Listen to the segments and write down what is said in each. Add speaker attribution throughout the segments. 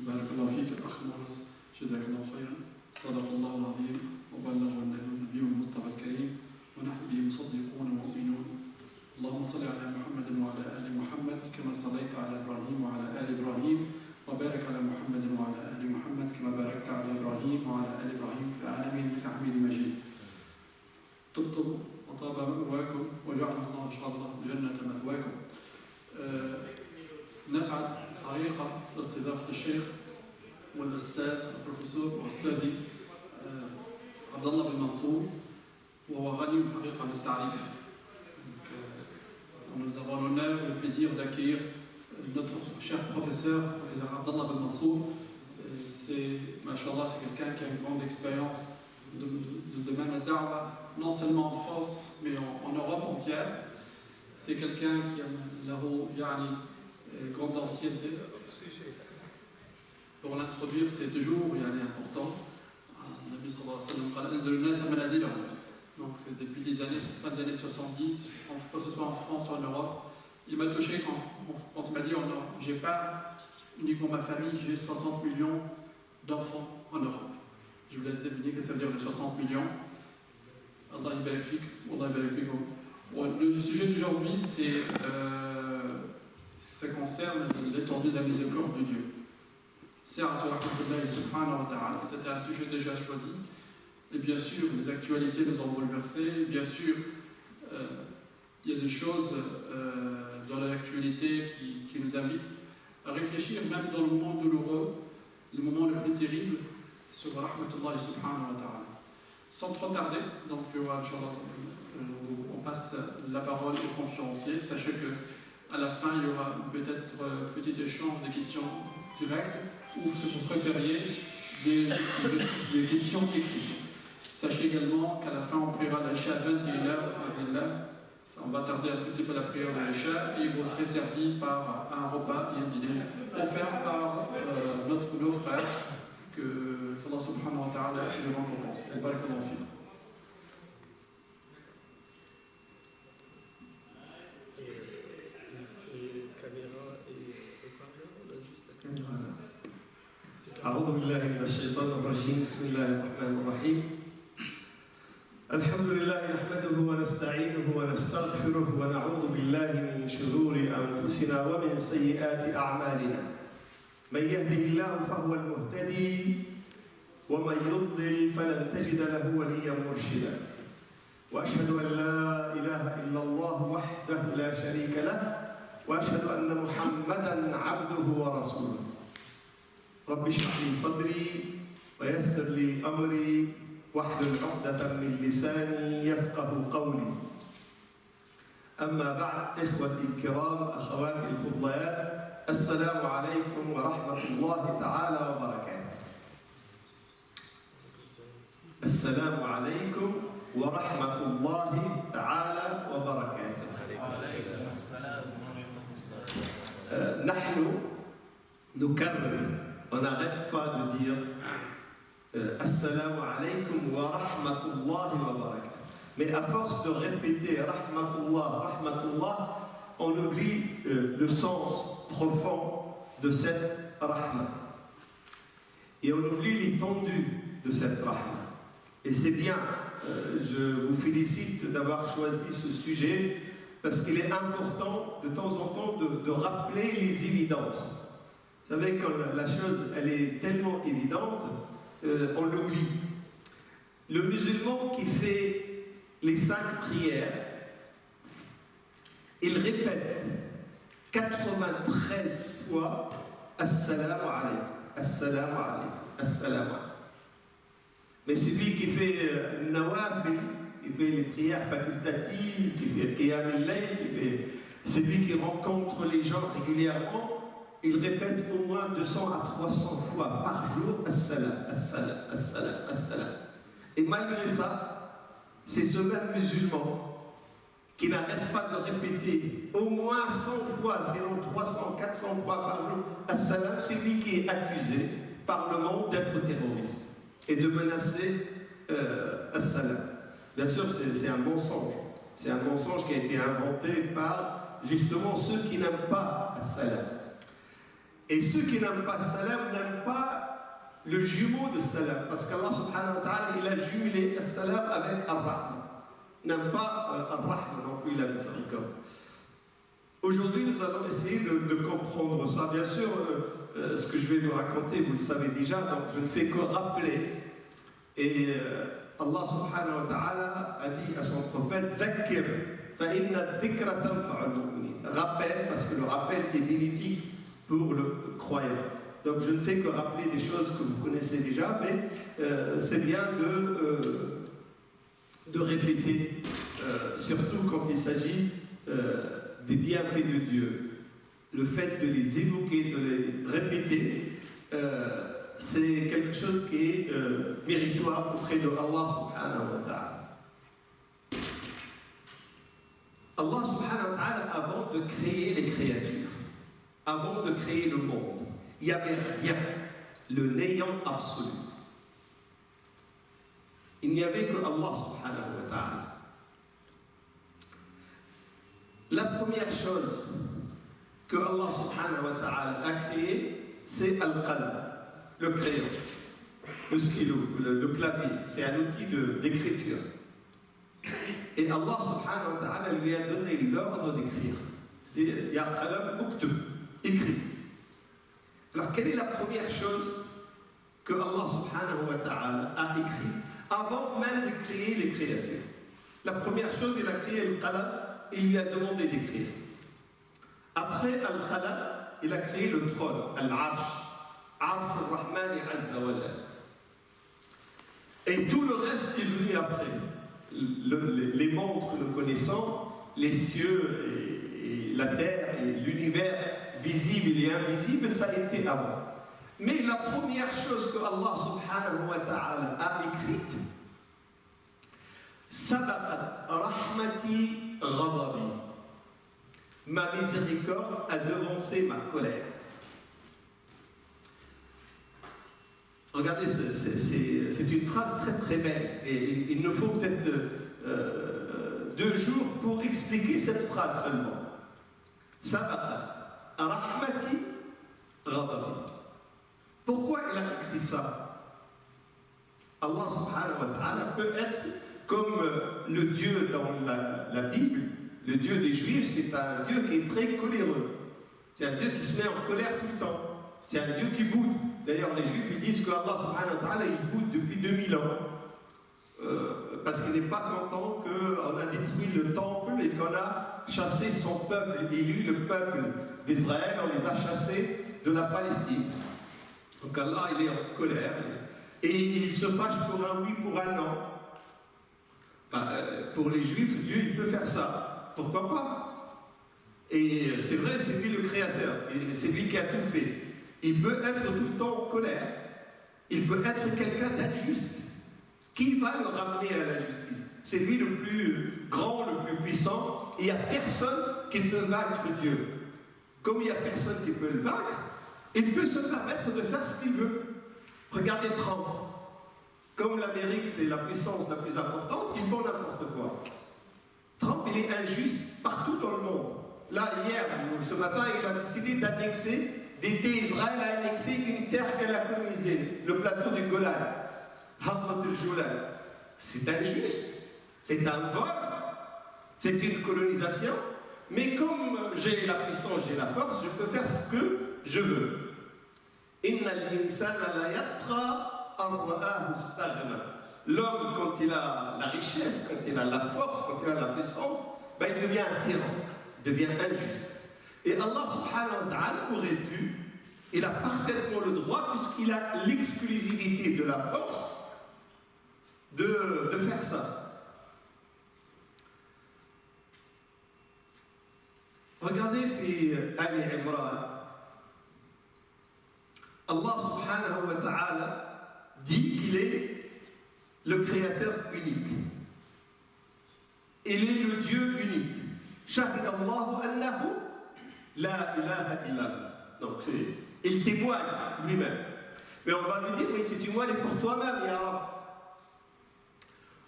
Speaker 1: بارك الله فيك الأخ مورس، جزاك الله خيرا. صدق الله العظيم وبلغ النبي المصطفى الكريم ونحن به مصدقون ومؤمنون. اللهم صل على محمد وعلى آل محمد كما صليت على إبراهيم وعلى آل إبراهيم وبارك على محمد وعلى آل محمد كما باركت على إبراهيم وعلى آل إبراهيم في العالمين إنك حميد مجيد. طبتم وطاب مأواكم وجعل الله إن شاء الله الجنة مثواكم. نسعد حقيقة باستضافة الشيخ والأستاذ البروفيسور وأستاذي عبد الله بن منصور وهو غني حقيقة للتعريف. Nous avons l'honneur et le plaisir d'accueillir notre cher professeur Abdallah Ben Mansour. C'est, machallah, c'est quelqu'un qui a une grande expérience de domaine de da'wa, non seulement en France, mais en Europe entière. C'est quelqu'un qui a une grande ancienneté. Pour l'introduire, c'est toujours important. Nabi sallallahu alayhi wa sallam, donc depuis les fin des années 70, que ce soit en France ou en Europe, il m'a touché quand il m'a dit j'ai pas uniquement ma famille, j'ai 60 millions d'enfants en Europe. Je vous laisse deviner que ça veut dire les 60 millions. Allah yabarak fik, Allah yabarak fikum. Le sujet d'aujourd'hui, ça concerne l'étendue de la miséricorde de Dieu. C'était un sujet déjà choisi. Et bien sûr, les actualités nous ont bouleversés. Bien sûr, il y a des choses dans l'actualité qui nous invitent à réfléchir, même dans le moment douloureux, le moment le plus terrible, sur Rahmatullah subhanahu wa ta'ala. Sans trop tarder, donc on passe la parole aux conférenciers. Sachez qu'à la fin, il y aura peut-être un petit échange de questions directes ou, si vous préfériez, des questions écrites. Sachez également qu'à la fin, on priera l'Aïcha à 21h. On va tarder un petit peu la prière de l'Aïcha et vous serez servi par un repas et un dîner offert par nos frères que Allah subhanahu wa ta'ala les récompense. Barakallahu fikum.
Speaker 2: أعوذ بالله من الشيطان الرجيم بسم الله الرحمن الرحيم الحمد لله نحمده ونستعينه ونستغفره ونعوذ بالله من شرور أنفسنا ومن سيئات أعمالنا من يهده الله فهو المهتدي ومن يضلل فلن تجد له وليا مرشدا وأشهد أن لا إله إلا الله وحده لا شريك له وأشهد أن محمدا عبده ورسوله رب اشرح لي صدري ويسر لي أمري واحلل عقدة من لساني يفقه قولي أما بعد إخوتي الكرام أخواتي الفضليات السلام عليكم ورحمة الله تعالى وبركاته. السلام عليكم ورحمة الله تعالى وبركاته. نحن نكرر on n'arrête pas de dire Assalamu alaikum wa rahmatullahi wa barakatuh. Mais à force de répéter Rahmatullah, Rahmatullah, on oublie le sens profond de cette Rahma. Et on oublie l'étendue de cette Rahma. Et c'est bien, je vous félicite d'avoir choisi ce sujet parce qu'il est important de temps en temps de rappeler les évidences. Vous savez, quand la chose elle est tellement évidente, on l'oublie. Le musulman qui fait les 5 prières, il répète 93 fois Assalamu alaykum, Assalamu alaykum, Assalamu alaykum. Mais celui qui fait Nawafil, qui fait les prières facultatives, qui fait Qiyam al-Layl, celui qui rencontre les gens régulièrement, il répète au moins 200 à 300 fois par jour Assalam, Assalam, Assalam, Assalam. Et malgré ça, c'est ce même musulman qui n'arrête pas de répéter au moins 100 fois, sinon 300, 400 fois par jour Assalam, c'est lui qui est accusé par le monde d'être terroriste et de menacer Assalam. Bien sûr, c'est un mensonge. C'est un mensonge qui a été inventé par justement ceux qui n'aiment pas Assalam. Et ceux qui n'aiment pas salam n'aiment pas le jumeau de salam. Parce qu'Allah subhanahu wa ta'ala, il a jumelé le salam avec ar-rahma. N'aime pas ar-rahma non plus, la miséricorde. Aujourd'hui, nous allons essayer de comprendre ça. Bien sûr, ce que je vais vous raconter, vous le savez déjà, donc je ne fais que rappeler. Et Allah subhanahu wa ta'ala a dit à son prophète, Dhakkir, fa inna dhikra tanfa'u al-mu'minin. Rappel, parce que le rappel est bénéfique pour le croyant. Donc je ne fais que rappeler des choses que vous connaissez déjà, mais c'est bien de répéter, surtout quand il s'agit des bienfaits de Dieu. Le fait de les évoquer, de les répéter, c'est quelque chose qui est méritoire auprès de Allah subhanahu wa ta'ala. Allah subhanahu wa ta'ala, avant de créer les créatures, avant de créer le monde, il n'y avait rien, le néant absolu. Il n'y avait que Allah subhanahu wa ta'ala. La première chose que Allah subhanahu wa ta'ala a créé, c'est Al-Qalam, le crayon, le stylo, le clavier. C'est un outil d'écriture. Et Allah subhanahu wa ta'ala lui a donné l'ordre d'écrire. C'est-à-dire, Ya Qalam uktub, écrit. Alors, quelle est la première chose que Allah subhanahu wa ta'ala a écrit avant même de créer les créatures? La première chose, il a créé le Qalam et il lui a demandé d'écrire. Après Al-Qalam, il a créé le trône, Al-Arsh, Arsh al-Rahman Azza wa Jal. Et tout le reste est venu après. Les mondes que nous connaissons, les cieux et la terre et l'univers visible et invisible, ça a été avant. Mais la première chose que Allah subhanahu wa ta'ala a écrite, Sabaqat rahmati ghadabi. Ma miséricorde a devancé ma colère. Regardez, c'est une phrase très très belle. Et il nous faut peut-être 2 jours pour expliquer cette phrase seulement. Sabaqat rahmati ghadabi. Pourquoi il a écrit ça? Allah subhanahu wa ta'ala peut être comme le Dieu dans la Bible. Le Dieu des Juifs, c'est un Dieu qui est très coléreux. C'est un Dieu qui se met en colère tout le temps. C'est un Dieu qui boude. D'ailleurs, les Juifs ils disent que Allah subhanahu wa ta'ala il boude depuis 2000 ans. Parce qu'il n'est pas content qu'on a détruit le temple et qu'on a chassé son peuple élu, le peuple d'Israël, on les a chassés de la Palestine. Donc Allah, il est en colère et il se fâche pour un oui, pour un non. Pour les Juifs, Dieu, il peut faire ça. Pourquoi pas? Et c'est vrai, c'est lui le créateur, c'est lui qui a tout fait. Il peut être tout le temps en colère, il peut être quelqu'un d'injuste. Qui va le ramener à la justice? C'est lui le plus grand, le plus puissant, et il n'y a personne qui peut vaincre Dieu. Comme il n'y a personne qui peut le vaincre, il peut se permettre de faire ce qu'il veut. Regardez Trump. Comme l'Amérique, c'est la puissance la plus importante, ils font n'importe quoi. Trump, il est injuste partout dans le monde. Là, hier, ce matin, il a décidé d'aider Israël à annexer une terre qu'elle a colonisée, le plateau du Golan, Hamrat el-Jolan. C'est injuste, c'est un vol, c'est une colonisation, mais comme j'ai la puissance, j'ai la force, je peux faire ce que je veux. L'homme, quand il a la richesse, quand il a la force, quand il a la puissance, ben, il devient un tyran, il devient injuste. Et Allah subhanahu wa ta'ala aurait pu, il a parfaitement le droit, puisqu'il a l'exclusivité de la force, de faire ça. Regardez fi Ali Imran. Allah subhanahu wa ta'ala dit qu'il est le créateur unique. Il est le Dieu unique. Shahid Allahu annahu la ilaha illa. Donc il témoigne lui-même. Mais on va lui dire, mais tu témoignes pour toi-même, ya Rab.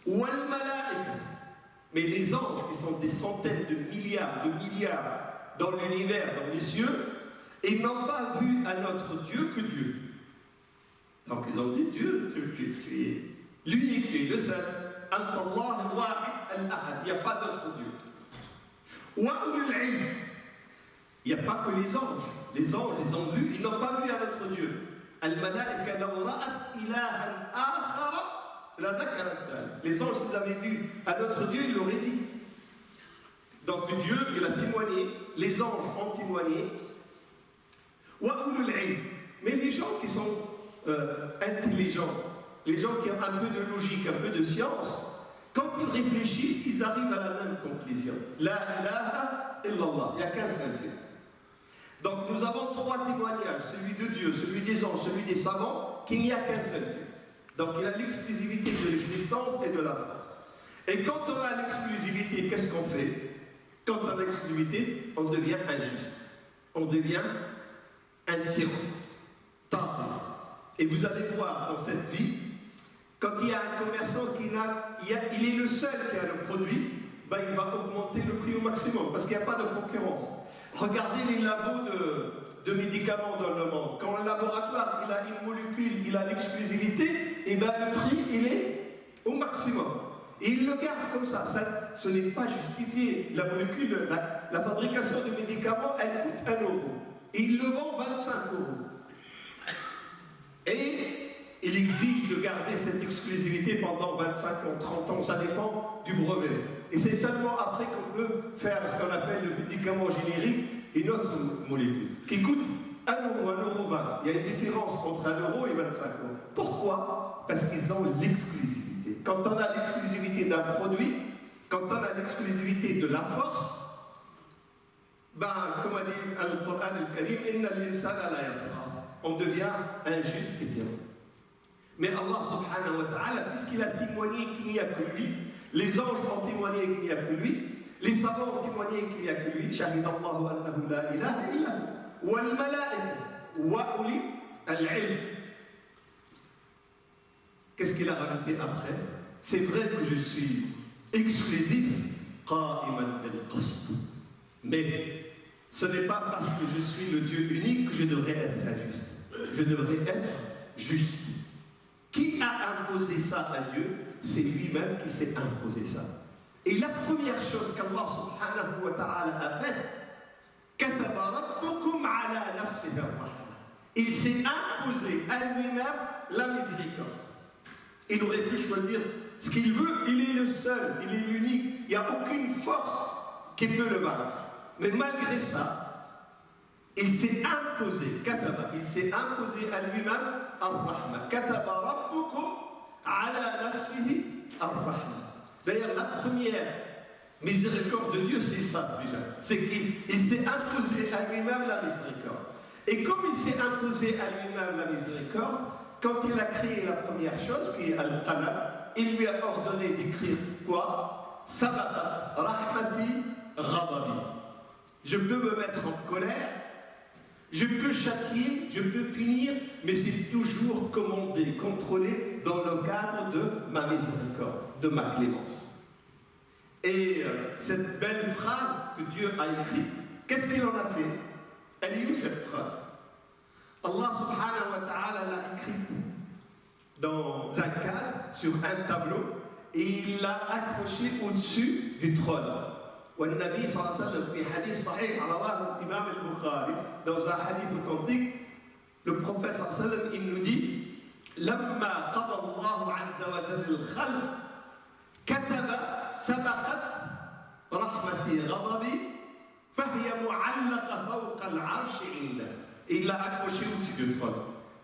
Speaker 2: Wal malaika. Mais les anges, qui sont des centaines de milliards dans l'univers, dans les cieux, Ils n'ont pas vu un autre Dieu que Dieu. Donc ils ont dit, Dieu, tu es l'unique, tu es le seul. Il n'y a pas d'autre Dieu. Il n'y a pas que les anges. Les anges, ils ont vu, ils n'ont pas vu un autre Dieu. Les anges, s'ils avaient vu un autre Dieu, ils l'auraient dit. Donc Dieu, il a témoigné, les anges ont témoigné. Mais les gens qui sont intelligents, les gens qui ont un peu de logique, un peu de science, quand ils réfléchissent, ils arrivent à la même conclusion. La ilaha illallah, il n'y a qu'un seul Dieu. Donc nous avons trois témoignages, celui de Dieu, celui des anges, celui des savants, qu'il n'y a qu'un seul Dieu. Donc il a l'exclusivité de l'existence et de la force. Et quand on a l'exclusivité, qu'est-ce qu'on fait? Quand on a l'exclusivité, on devient injuste. On devient un tyran. Et vous allez voir dans cette vie, quand il y a un commerçant il est le seul qui a le produit, ben il va augmenter le prix au maximum parce qu'il n'y a pas de concurrence. Regardez les labos de médicaments dans le monde. Quand le laboratoire il a une molécule, il a l'exclusivité, et ben le prix il est au maximum. Et il le garde comme ça. Ce n'est pas justifié. La molécule, la fabrication de médicaments, elle coûte 1 €. Et il le vend 25 €. Et il exige de garder cette exclusivité pendant 25 ans, 30 ans, ça dépend du brevet. Et c'est seulement après qu'on peut faire ce qu'on appelle le médicament générique, une autre molécule, qui coûte 1 €, 1,20 €. Il y a une différence entre 1 € et 25 €. Pourquoi? Parce qu'ils ont l'exclusivité. Quand on a l'exclusivité d'un produit, quand on a l'exclusivité de la force, comme a dit Al-Qur'an al-Karim, Inna al-insana la yatra. On devient injuste et tyran. Mais Allah subhanahu wa ta'ala, puisqu'il a témoigné qu'il n'y a que lui, les anges ont témoigné qu'il n'y a que lui, les savants ont témoigné qu'il n'y a que lui, Shahid Allahu annahu la ilaha illa wal malaa'ika wa uli al-ilm. Qu'est-ce qu'il a rajouté après? C'est vrai que je suis exclusif, qa'iman bil-qist. Mais ce n'est pas parce que je suis le Dieu unique que je devrais être injuste. Je devrais être juste. Qui a imposé ça à Dieu? C'est lui-même qui s'est imposé ça. Et la première chose qu'Allah subhanahu wa ta'ala a faite, كَتَبَ رَبُّكُمْ عَلَى نَفْسِهِ الرَّحْمَةِ. Il s'est imposé à lui-même la miséricorde. Il aurait pu choisir ce qu'il veut, il est le seul, il est l'unique, il n'y a aucune force qui peut le vaincre. Mais malgré ça, il s'est imposé, kataba, il s'est imposé à lui-même ar-rahma. Kataba rabbukum ala nafsihi ar-rahma. D'ailleurs, la première miséricorde de Dieu, c'est ça déjà. C'est qu'il s'est imposé à lui-même la miséricorde. Et comme il s'est imposé à lui-même la miséricorde, quand il a créé la première chose, qui est al-qalam, il lui a ordonné d'écrire quoi? Sabata rahmati ghadabi. Je peux me mettre en colère, je peux châtier, je peux punir, mais c'est toujours commandé, contrôlé dans le cadre de ma miséricorde, de ma clémence. Et cette belle phrase que Dieu a écrite, qu'est-ce qu'il en a fait? Elle est où cette phrase? Allah subhanahu wa ta'ala l'a écrite dans un cadre, sur un tableau, et il l'a accroché au-dessus du trône. والنبي صلى الله عليه وسلم في حديث صحيح رواه الإمام البخاري dans un hadith authentique, le prophète صلى الله عليه وسلم il nous dit لما قضى الله عز وجل الخلق كتب سبقت رحمتي غضبي فهي معلقة فوق العرش عنده. Il l'a accroché au-dessus du trône.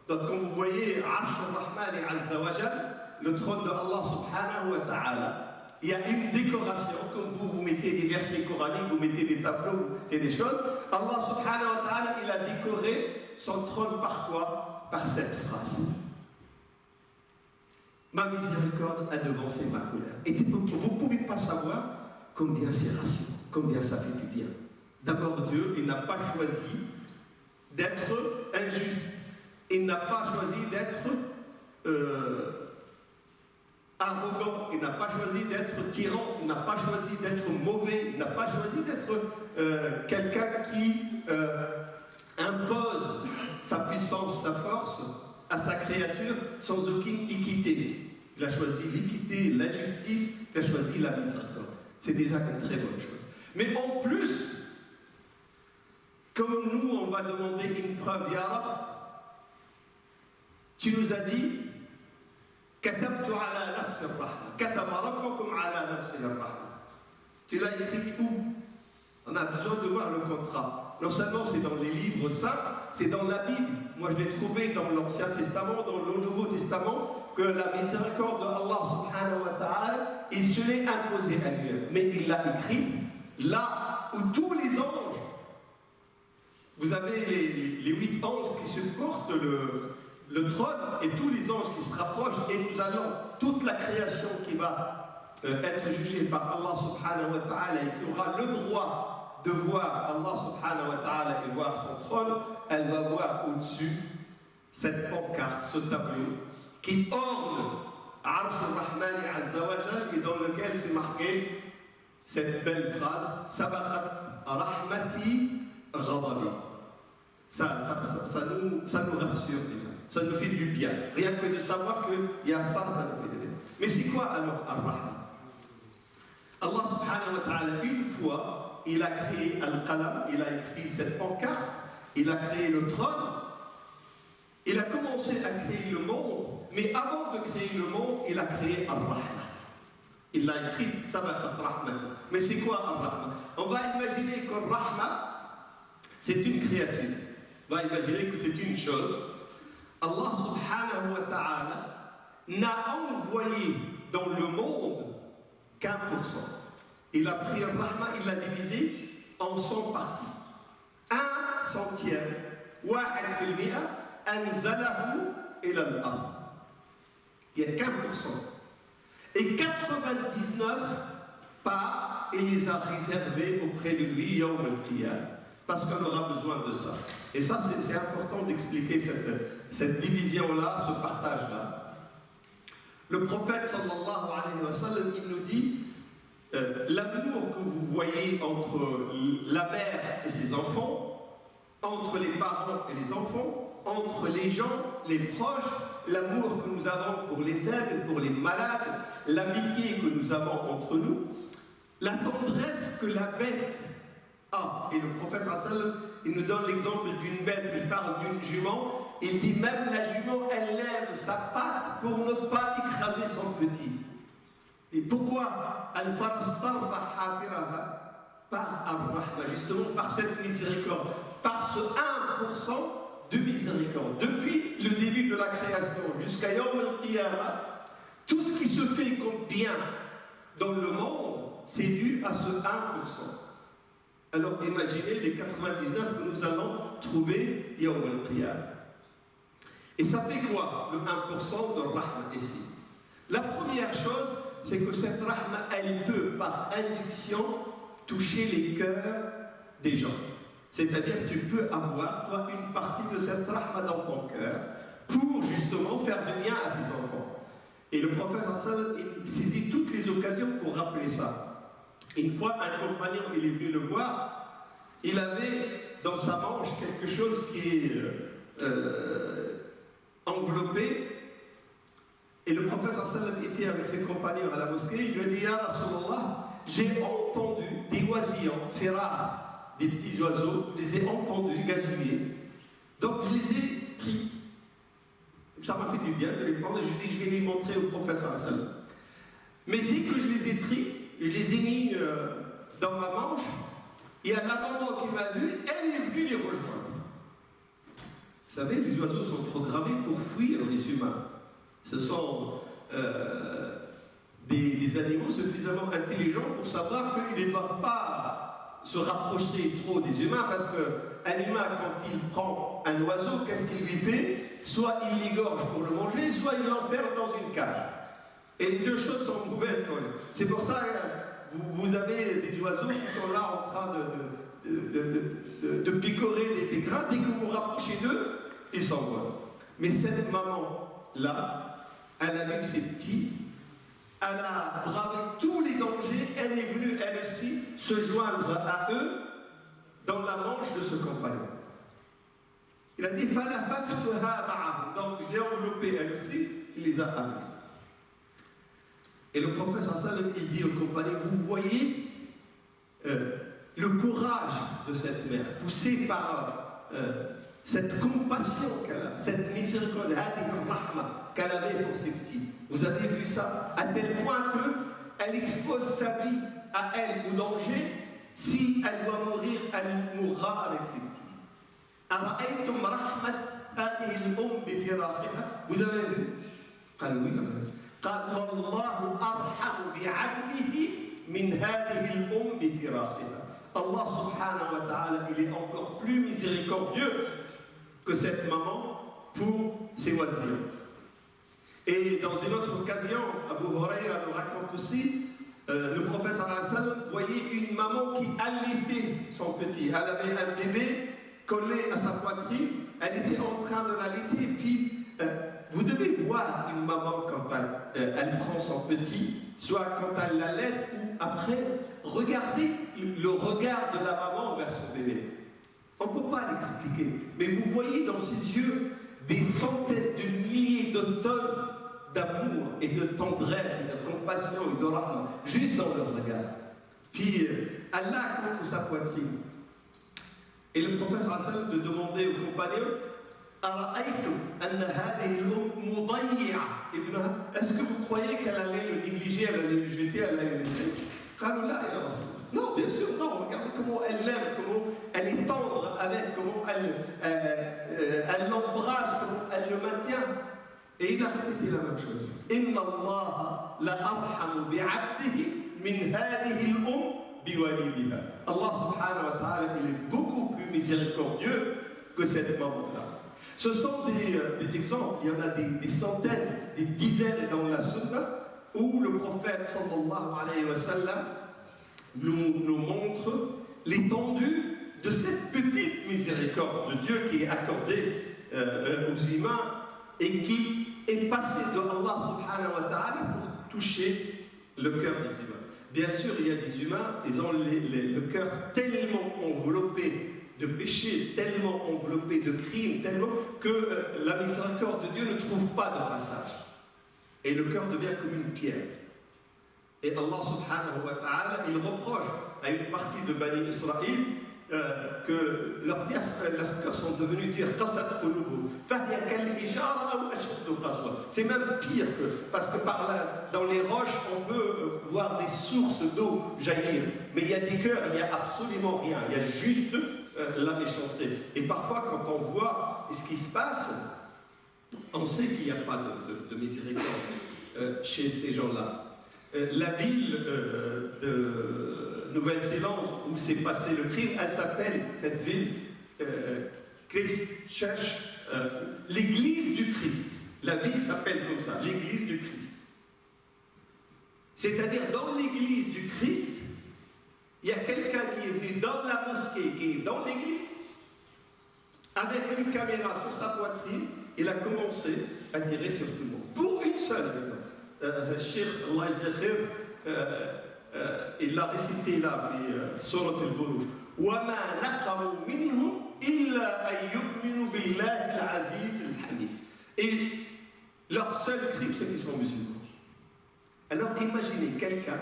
Speaker 2: Donc quand vous voyez Arsh al-Rahman azza wa jal, le trône de Allah subhanahu wa ta'ala, il y a une décoration, comme vous mettez des versets coraniques, vous mettez des tableaux, vous mettez des choses. Allah subhanahu wa ta'ala, il a décoré son trône par quoi? Par cette phrase. Ma miséricorde a devancé ma colère. Et vous ne pouvez pas savoir combien c'est rassurant, combien ça fait du bien. D'abord, Dieu, il n'a pas choisi d'être injuste. Il n'a pas choisi d'être arrogant, il n'a pas choisi d'être tyran, il n'a pas choisi d'être mauvais, il n'a pas choisi d'être quelqu'un qui impose sa puissance, sa force à sa créature sans aucune équité. Il a choisi l'équité, la justice, il a choisi la miséricorde. C'est déjà une très bonne chose. Mais en plus, comme nous, on va demander une preuve, Ya Rab, tu nous as dit Katabtu ala nafsi ar-rahma. Kataba rabbukum ala nafsi ar-rahma. Tu l'as écrit où? On a besoin de voir le contrat. Non seulement c'est dans les livres saints, c'est dans la Bible. Moi je l'ai trouvé dans l'Ancien Testament, dans le Nouveau Testament, que la miséricorde de Allah subhanahu wa ta'ala, il se l'est imposée à lui. Mais il l'a écrite là où tous les anges, vous avez les 8 anges qui supportent le trône et tous les anges qui se rapprochent, et nous allons, toute la création qui va être jugée par Allah subhanahu wa ta'ala et qui aura le droit de voir Allah subhanahu wa ta'ala et voir son trône, elle va voir au-dessus cette pancarte, ce tableau qui orne Arsh al-Rahmani Azza wa Jal et dans lequel c'est marqué cette belle phrase Sabaqat rahmati ghadabi. Ça nous rassure déjà. Ça nous fait du bien. Rien que de savoir qu'il y a ça, ça nous fait du bien. Mais c'est quoi alors Ar-Rahma? Allah subhanahu wa ta'ala, une fois, il a créé Al-Qalam, il a écrit cette pancarte, il a créé le trône, il a commencé à créer le monde, mais avant de créer le monde, il a créé Ar-Rahma. Il l'a écrit, Sabaqat Rahmati. Mais c'est quoi Ar-Rahma? On va imaginer que Rahma, c'est une créature. On va imaginer que c'est une chose. Allah subhanahu wa ta'ala n'a envoyé dans le monde qu'1%. Il a pris Rahma, il l'a divisé en 100 parties. 1 centième, wa'ad fil mi'a, anzalahu ila al-ard. Il y a qu'1%. Et 99 parts, il les a réservés auprès de lui, yawm al-qiyam. Parce qu'on aura besoin de ça. Et ça, c'est important d'expliquer cette division-là, ce partage-là. Le prophète, sallallahu alayhi wa sallam, il nous dit l'amour que vous voyez entre la mère et ses enfants, entre les parents et les enfants, entre les gens, les proches, l'amour que nous avons pour les faibles, pour les malades, l'amitié que nous avons entre nous, la tendresse que la bête a. Et le prophète, il nous donne l'exemple d'une bête, il parle d'une jument, il dit même la jument, elle lève sa patte pour ne pas écraser son petit. Et pourquoi par Ar-Rahma, justement par cette miséricorde, par ce 1% de miséricorde. Depuis le début de la création jusqu'à Yawm al-Qiyamah, tout ce qui se fait comme bien dans le monde, c'est dû à ce 1%. Alors imaginez les 99 que nous allons trouver Yawm al-Qiyamah. Et ça fait quoi, le 1% de Rahma ici? La première chose, c'est que cette Rahma, elle peut, par induction, toucher les cœurs des gens. C'est-à-dire, tu peux avoir, toi, une partie de cette Rahma dans ton cœur pour, justement, faire du bien à tes enfants. Et le prophète, il saisit toutes les occasions pour rappeler ça. Une fois, un compagnon, il est venu le voir, il avait dans sa manche quelque chose qui est enveloppé. Et le prophète était avec ses compagnons à la mosquée, il lui a dit, Ya Rasulallah, j'ai entendu des oisillons, ferrar, des petits oiseaux, je les ai entendus gazouiller. Donc je les ai pris. Ça m'a fait du bien de les prendre et je dis, je vais les montrer au prophète. Mais dès que je les ai pris, je les ai mis dans ma manche, et à la maman qui m'a vu, elle est venue les rejoindre. Vous savez, les oiseaux sont programmés pour fuir les humains. Ce sont des animaux suffisamment intelligents pour savoir qu'ils ne doivent pas se rapprocher trop des humains, parce qu'un humain, quand il prend un oiseau, qu'est-ce qu'il lui fait? Soit il l'égorge pour le manger, soit il l'enferme dans une cage. Et les deux choses sont mauvaises quand même. C'est pour ça que vous avez des oiseaux qui sont là en train de picorer des grains. Dès que vous vous rapprochez d'eux, ils s'envolent. Mais cette maman-là, elle a vu ses petits, elle a bravé tous les dangers, elle est venue, elle aussi, se joindre à eux dans la manche de ce compagnon. Il a dit فَلَفَفْتُهَا مَعَهُمْ. Donc je l'ai enveloppé elle aussi, il les a amenés. Et le prophète sallam, il dit aux compagnons, vous voyez le courage de cette mère, poussée par cette compassion qu'elle a, cette miséricorde, qu'elle avait pour ses petits. Vous avez vu ça, à tel point qu'elle expose sa vie à elle au danger. Si elle doit mourir, elle mourra avec ses petits. Vous avez vu? قال oui, قال والله أرحم بعبده من هذه الأم بفراقها. Allah subhanahu wa ta'ala, il est encore plus miséricordieux que cette maman pour ses wasirs. Et dans une autre occasion, Abu Huraira nous raconte aussi, le prophète sallallahu alayhi wa sallam voyait une maman qui allaitait son petit. Elle avait un bébé collé à sa poitrine, elle était en train de l'allaiter, et puis vous devez voir une maman quand elle prend son petit, soit quand elle l'allaite ou après, regardez le regard de la maman vers son bébé. On ne peut pas l'expliquer, mais vous voyez dans ses yeux des centaines de milliers de tonnes d'amour et de tendresse et de compassion et de rahma, juste dans le regard. Puis Allah contre sa poitrine. Et le prophète sallallahu alayhi wa sallam de demander aux compagnons, est-ce que vous croyez qu'elle allait le négliger, elle allait le jeter, elle allait le laisser? Non, bien sûr, non. Regardez comment elle l'aime, comment elle est tendre avec, comment elle l'embrasse, comment elle le maintient. Et il a répété la même chose. Inna Allah la arhamu bi'abdihi min hadhihi al-um biwalidiha. Allah subhanahu wa ta'ala, il est beaucoup plus miséricordieux que cette maman-là. Ce sont des exemples, il y en a des centaines, des dizaines dans la sunna, où le prophète sallallahu alayhi wa sallam nous montre l'étendue de cette petite miséricorde de Dieu qui est accordée aux humains et qui est passée de Allah subhanahu wa ta'ala pour toucher le cœur des humains. Bien sûr, il y a des humains, ils ont le cœur tellement enveloppé de péchés, tellement enveloppé de crimes, tellement que la miséricorde de Dieu ne trouve pas de passage. Et le cœur devient comme une pierre. Et Allah subhanahu wa ta'ala, il reproche à une partie de Bani Israël que leurs cœurs sont devenus durs. C'est même pire que, parce que par là, dans les roches, on peut voir des sources d'eau jaillir. Mais il y a des cœurs, il n'y a absolument rien. Il y a juste la méchanceté. Et parfois, quand on voit ce qui se passe, on sait qu'il n'y a pas de miséricorde chez ces gens-là. La ville de Nouvelle-Zélande où s'est passé le crime, elle s'appelle, cette ville, Christchurch, l'église du Christ. La ville s'appelle comme ça, l'église du Christ. C'est-à-dire, dans l'église du Christ, il y a quelqu'un qui est venu dans la mosquée, qui est dans l'église, avec une caméra sur sa poitrine, il a commencé à tirer sur tout le monde. Pour une seule raison. Cheikh Allah il l'a récité là, Surat al-Buruj. وَمَا نَقَمُوا مِنْهُمْ إِلَّا أَن يُؤْمِنُوا بِاللَّهِ الْعَزِيزِ الْحَمِيدِ. Et leur seul crime, c'est qu'ils sont musulmans. Alors imaginez quelqu'un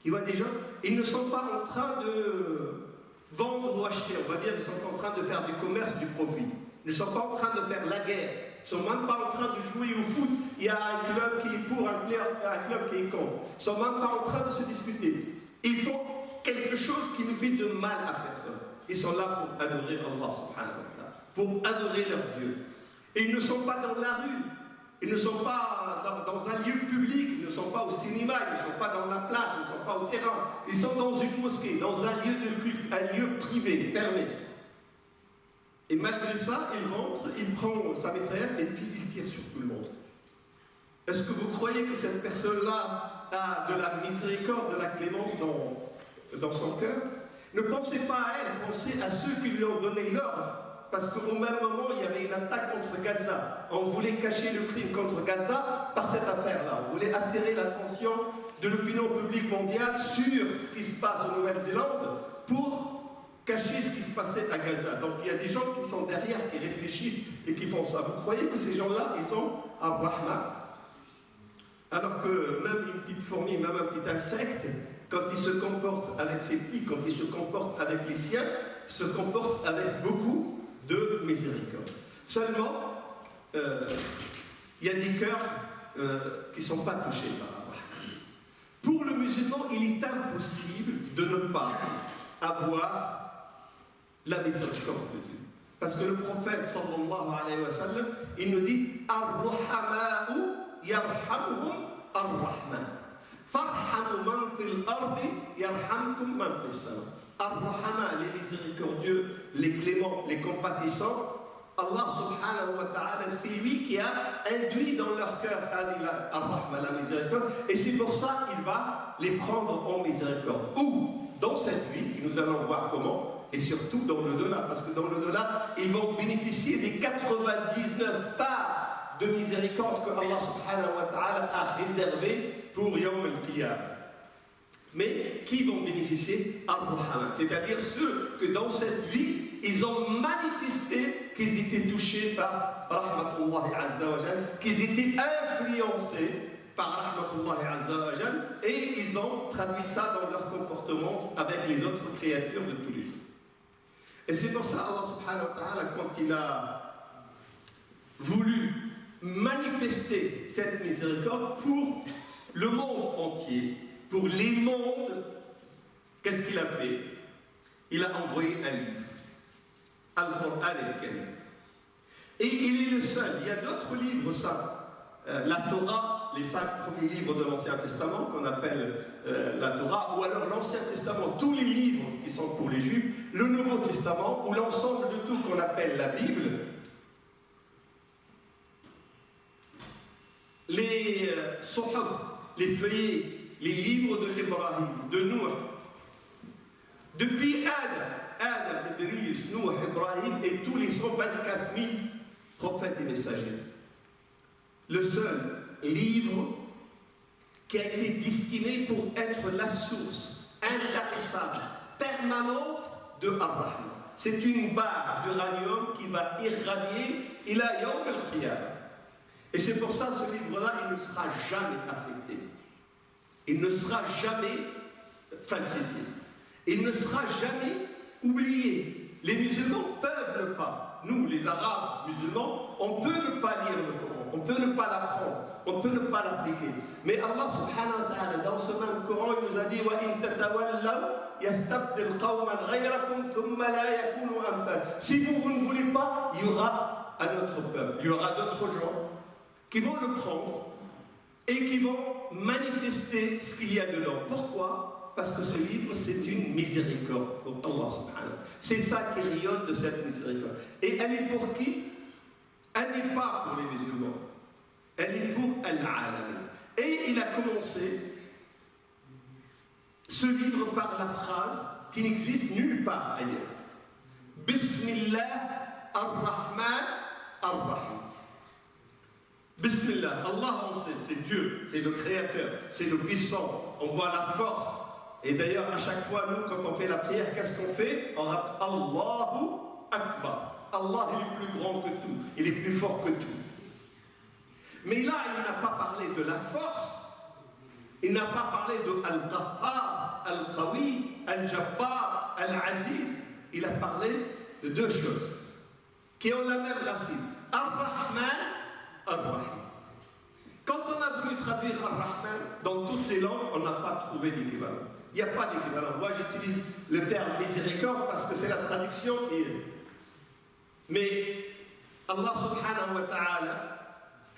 Speaker 2: qui voit des gens, ils ne sont pas en train de vendre ou acheter, on va dire, ils sont en train de faire du commerce, du profit. Ils ne sont pas en train de faire la guerre. Ils ne sont même pas en train de jouer au foot. Il y a un club qui est pour, un club qui est contre. Ils ne sont même pas en train de se discuter. Ils font quelque chose qui ne fait de mal à personne. Ils sont là pour adorer Allah subhanahu wa ta'ala, pour adorer leur Dieu. Et ils ne sont pas dans la rue. Ils ne sont pas dans un lieu public. Ils ne sont pas au cinéma. Ils ne sont pas dans la place. Ils ne sont pas au terrain. Ils sont dans une mosquée, dans un lieu de culte, un lieu privé, fermé. Et malgré ça, il rentre, il prend sa mitraillette et puis il tire sur tout le monde. Est-ce que vous croyez que cette personne-là a de la miséricorde, de la clémence dans son cœur? Ne pensez pas à elle, pensez à ceux qui lui ont donné l'ordre. Parce qu'au même moment, il y avait une attaque contre Gaza. On voulait cacher le crime contre Gaza par cette affaire-là. On voulait attirer l'attention de l'opinion publique mondiale sur ce qui se passe en Nouvelle-Zélande pour cacher cacher ce qui se passait à Gaza. Donc il y a des gens qui sont derrière, qui réfléchissent et qui font ça. Vous croyez que ces gens-là, ils sont Ar-Rahman? Alors que même une petite fourmi, même un petit insecte, quand il se comporte avec ses petits, quand il se comporte avec les siens, se comporte avec beaucoup de miséricorde. Seulement, il y a des cœurs qui ne sont pas touchés par Allah. Pour le musulman, il est impossible de ne pas avoir la miséricorde de Dieu. Parce que le prophète, sallallahu alayhi wa sallam, il nous dit « Ar-Ruhama'u yarhamhum ar-Rahman. Farhamu man fil ardi yarhamkum man fis sama. » Ar-Rahama, les miséricordieux, les cléments, les compatissants, Allah subhanahu wa ta'ala, c'est lui qui a induit dans leur cœur Ar-Rahma, la miséricorde, et c'est pour ça qu'il va les prendre en miséricorde. Ou, dans cette vie, et nous allons voir comment, et surtout dans l'au-delà, parce que dans l'au-delà, ils vont bénéficier des 99 parts de miséricorde que Allah subhanahu wa ta'ala a réservées pour Yawm al-Qiyamah. Mais qui vont bénéficier Ar-Rahman, c'est-à-dire ceux que dans cette vie, ils ont manifesté qu'ils étaient touchés par Rahmatullahi Azza wa Jal, qu'ils étaient influencés par Rahmatullahi Azza wa Jal, et ils ont traduit ça dans leur comportement avec les autres créatures de tous les jours. Et c'est pour ça Allah subhanahu wa ta'ala, quand il a voulu manifester cette miséricorde pour le monde entier, pour les mondes, qu'est-ce qu'il a fait? Il a envoyé un livre, Al-Qur'an al-Karim. Et il est le seul. Il y a d'autres livres, ça. La Torah, les 5 premiers livres de l'Ancien Testament, qu'on appelle la Torah, ou alors l'Ancien Testament, tous les livres qui sont pour les Juifs, le Nouveau Testament, ou l'ensemble de tout qu'on appelle la Bible, les Sohaf, les feuillets, les livres de l'Ibrahim, de Noé. Depuis Adam, Idris, Noé, Ibrahim et tous les 124 000 prophètes et messagers. Le seul livre qui a été destiné pour être la source intarissable, permanente de Ar-Rahman. C'est une barre d'uranium qui va irradier ila yawm al-qiyamah. Et c'est pour ça que ce livre-là, il ne sera jamais affecté. Il ne sera jamais falsifié. Il ne sera jamais oublié. Les musulmans peuvent ne pas. Nous, les Arabes musulmans, on peut ne pas lire le Coran, on peut ne pas l'apprendre, on peut ne pas l'appliquer. Mais Allah subhanahu wa ta'ala, dans ce même Coran, il nous a dit « Wa in tatawallaw yastabdil qawman ghayrakum thumma la yakunu amthal » Si vous ne voulez pas, il y aura un autre peuple, il y aura d'autres gens qui vont le prendre et qui vont manifester ce qu'il y a dedans. Pourquoi? Parce que ce livre, c'est une miséricorde pour Allah subhanahu. C'est ça qui rayonne de cette miséricorde. Et elle est pour qui? Elle n'est pas pour les musulmans. Elle est pour Al-Alamin. Et il a commencé ce livre par la phrase qui n'existe nulle part ailleurs. Bismillah ar-Rahman ar-Rahim. Bismillah, Allah on sait, c'est Dieu, c'est le Créateur, c'est le puissant, on voit la force. Et d'ailleurs, à chaque fois, nous, quand on fait la prière, qu'est-ce qu'on fait? On rappelle Allahu Akbar. Allah il est plus grand que tout, il est plus fort que tout. Mais là, il n'a pas parlé de la force, il n'a pas parlé de Al-Qahhar, Al-Qawi, Al-Jabbar, Al-Aziz. Il a parlé de deux choses qui ont la même racine. Ar-Rahman, Ar-Rahim. Quand on a voulu traduire Ar-Rahman dans toutes les langues, on n'a pas trouvé d'équivalent. Il n'y a pas d'équivalent. Moi, j'utilise le terme miséricorde parce que c'est la traduction qui est. Mais Allah subhanahu wa ta'ala,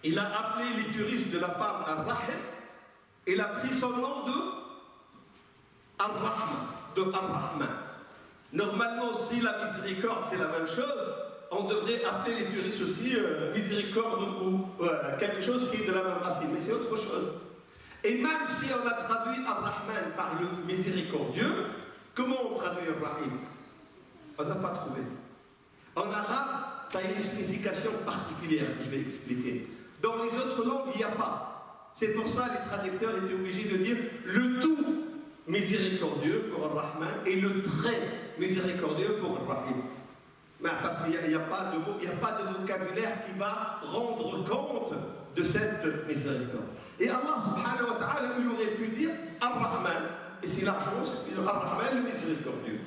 Speaker 2: il a appelé l'utérus de la femme Ar-Rahim. Il a pris son nom de Ar-Rahman, de Ar-Rahman. Normalement, si la miséricorde, c'est la même chose, on devrait appeler l'utérus aussi miséricorde ou quelque chose qui est de la même racine. Mais c'est autre chose. Et même si on a traduit Ar-Rahman par le miséricordieux, comment on traduit Ar-Rahim? On n'a pas trouvé. En arabe, ça a une signification particulière que je vais expliquer. Dans les autres langues, il n'y a pas. C'est pour ça que les traducteurs étaient obligés de dire le tout miséricordieux pour Ar-Rahman et le très miséricordieux pour Rahim. Parce qu'il n'y a pas de mot, il n'y a pas de vocabulaire qui va rendre compte de cette miséricorde. Et Allah subhanahu wa ta'ala, il aurait pu dire Ar-Rahman. Et si largement, c'est dire Ar-Rahman, le miséricordieux.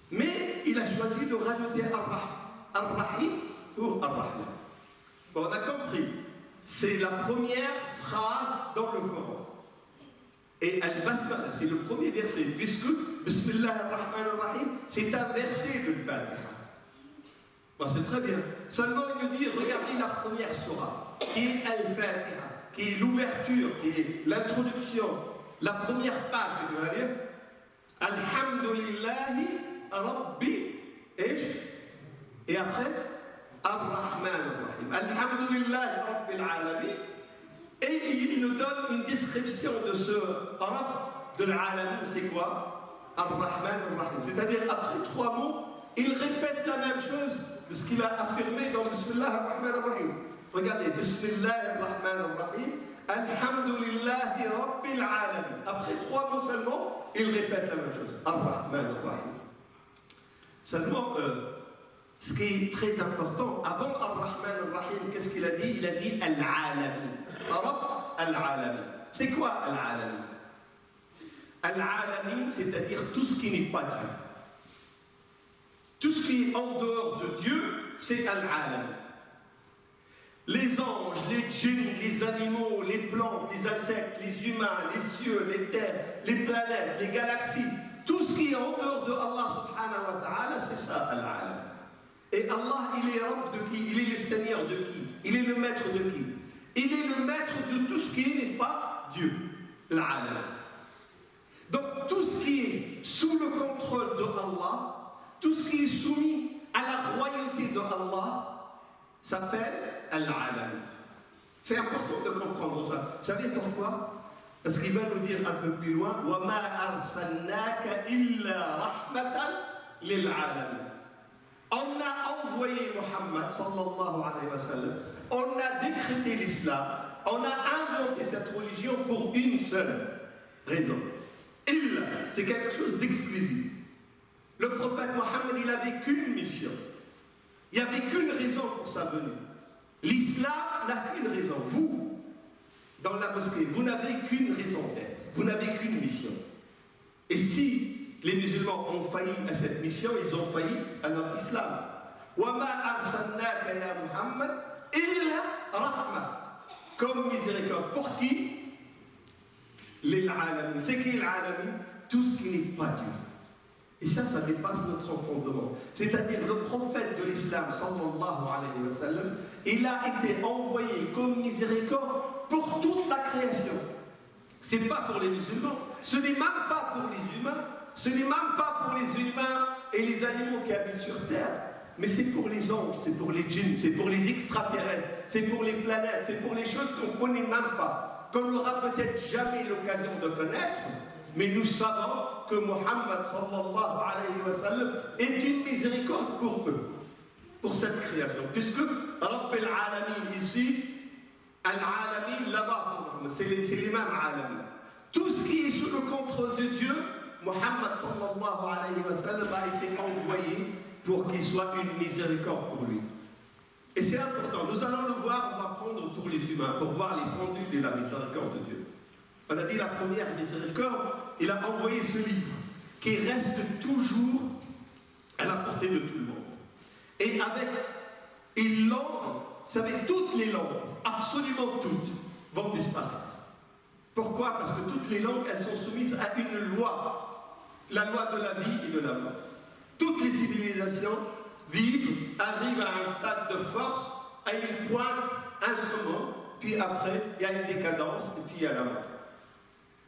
Speaker 2: Mais il a choisi de rajouter Ar-Rahim pour Ar-Rahman. Bon, on a compris. C'est la première phrase dans le Coran. Et Al-Basmala, c'est le premier verset, puisque Bismillah ar-Rahman ar-Rahim, c'est un verset de Fatiha. Bon, c'est très bien. Seulement, il nous dit, regardez la première surah, qui est Al-Fatiha, qui est l'ouverture, qui est l'introduction, la première page que tu vas lire. Alhamdulillahi Rabbi, et après, Ar-Rahman ar-Rahim. Alhamdulillahi Rabbil Alamin. Et il nous donne une description de ce Rabb de l'Alamin, c'est quoi? Ar-Rahman ar-Rahim. C'est-à-dire, après 3 mots, il répète la même chose de ce qu'il a affirmé dans Bismillah ar-Rahman ar-Rahim. Regardez, Bismillah ar-Rahman ar-Rahim, Alhamdulillahi Rabbil Alamin. Après 3 mots seulement, il répète la même chose. Ar-Rahman ar-Rahim. Seulement, ce qui est très important, avant Ar-Rahman ar-Rahim, qu'est-ce qu'il a dit? Il a dit Al-Alamin. Rabb Al-Alamin. C'est quoi Al-Alamin? Al-Alamin, c'est-à-dire tout ce qui n'est pas Dieu. Tout ce qui est en dehors de Dieu, c'est Al-Alamin. Les anges, les djinns, les animaux, les plantes, les insectes, les humains, les cieux, les terres, les planètes, les galaxies, tout ce qui est en dehors de Allah subhanahu wa ta'ala, c'est ça Al-Alamin. Et Allah, il est Rabb de qui? Il est le Seigneur de qui? Il est le maître de qui? Il est le maître de tout ce qui n'est pas Dieu, l'Alam. Donc tout ce qui est sous le contrôle de Allah, tout ce qui est soumis à la royauté de Allah, s'appelle Al-Alam. C'est important de comprendre ça. Vous savez pourquoi? Parce qu'il va nous dire un peu plus loin وَمَا أَرْسَلْنَاكَ إِلَّا رَحْمَةً لِلْعَالَمِينَ. On a envoyé Muhammad sallallahu alayhi wa sallam, on a décrété l'islam, on a inventé cette religion pour une seule raison. Il, c'est quelque chose d'exclusif. Le prophète Muhammad, il n'avait qu'une mission. Il n'y avait qu'une raison pour sa venue. L'islam n'a qu'une raison. Vous, dans la mosquée, vous n'avez qu'une raison d'être. Vous n'avez qu'une mission. Et si les musulmans ont failli à cette mission, ils ont failli à leur islam. وَمَا أَرْسَلْنَاكَ يَا مُحَمَّدْ إِلَّا رَحْمَةً. Comme miséricorde. Pour qui? L'Alamin. C'est qui l'Alamin? Tout ce qui n'est pas Dieu. Et ça dépasse notre entendement. C'est-à-dire le prophète de l'islam, sallallahu alayhi wa sallam, il a été envoyé comme miséricorde pour toute la création. Ce n'est pas pour les musulmans, ce n'est même pas pour les humains. Ce n'est même pas pour les humains et les animaux qui habitent sur Terre, mais c'est pour les anges, c'est pour les djinns, c'est pour les extraterrestres, c'est pour les planètes, c'est pour les choses qu'on ne connaît même pas, qu'on n'aura peut-être jamais l'occasion de connaître, mais nous savons que Muhammad sallallahu alayhi wa sallam est une miséricorde pour eux, pour cette création, puisque Rabbil Alamin ici, Al-Alamin là-bas, c'est les mêmes Alamin. Tout ce qui est sous le contrôle de Dieu, Muhammad sallallahu alayhi wa sallam a été envoyé pour qu'il soit une miséricorde pour lui. Et c'est important, nous allons le voir, on va prendre pour les humains, pour voir l'étendue de la miséricorde de Dieu. On a dit la première miséricorde, il a envoyé ce livre qui reste toujours à la portée de tout le monde. Et avec une langue, vous savez, toutes les langues, absolument toutes, vont disparaître. Pourquoi? Parce que toutes les langues, elles sont soumises à une loi. La loi de la vie et de la mort. Toutes les civilisations vivent, arrivent à un stade de force, à une pointe, un sommet, puis après, il y a une décadence, et puis il y a la mort.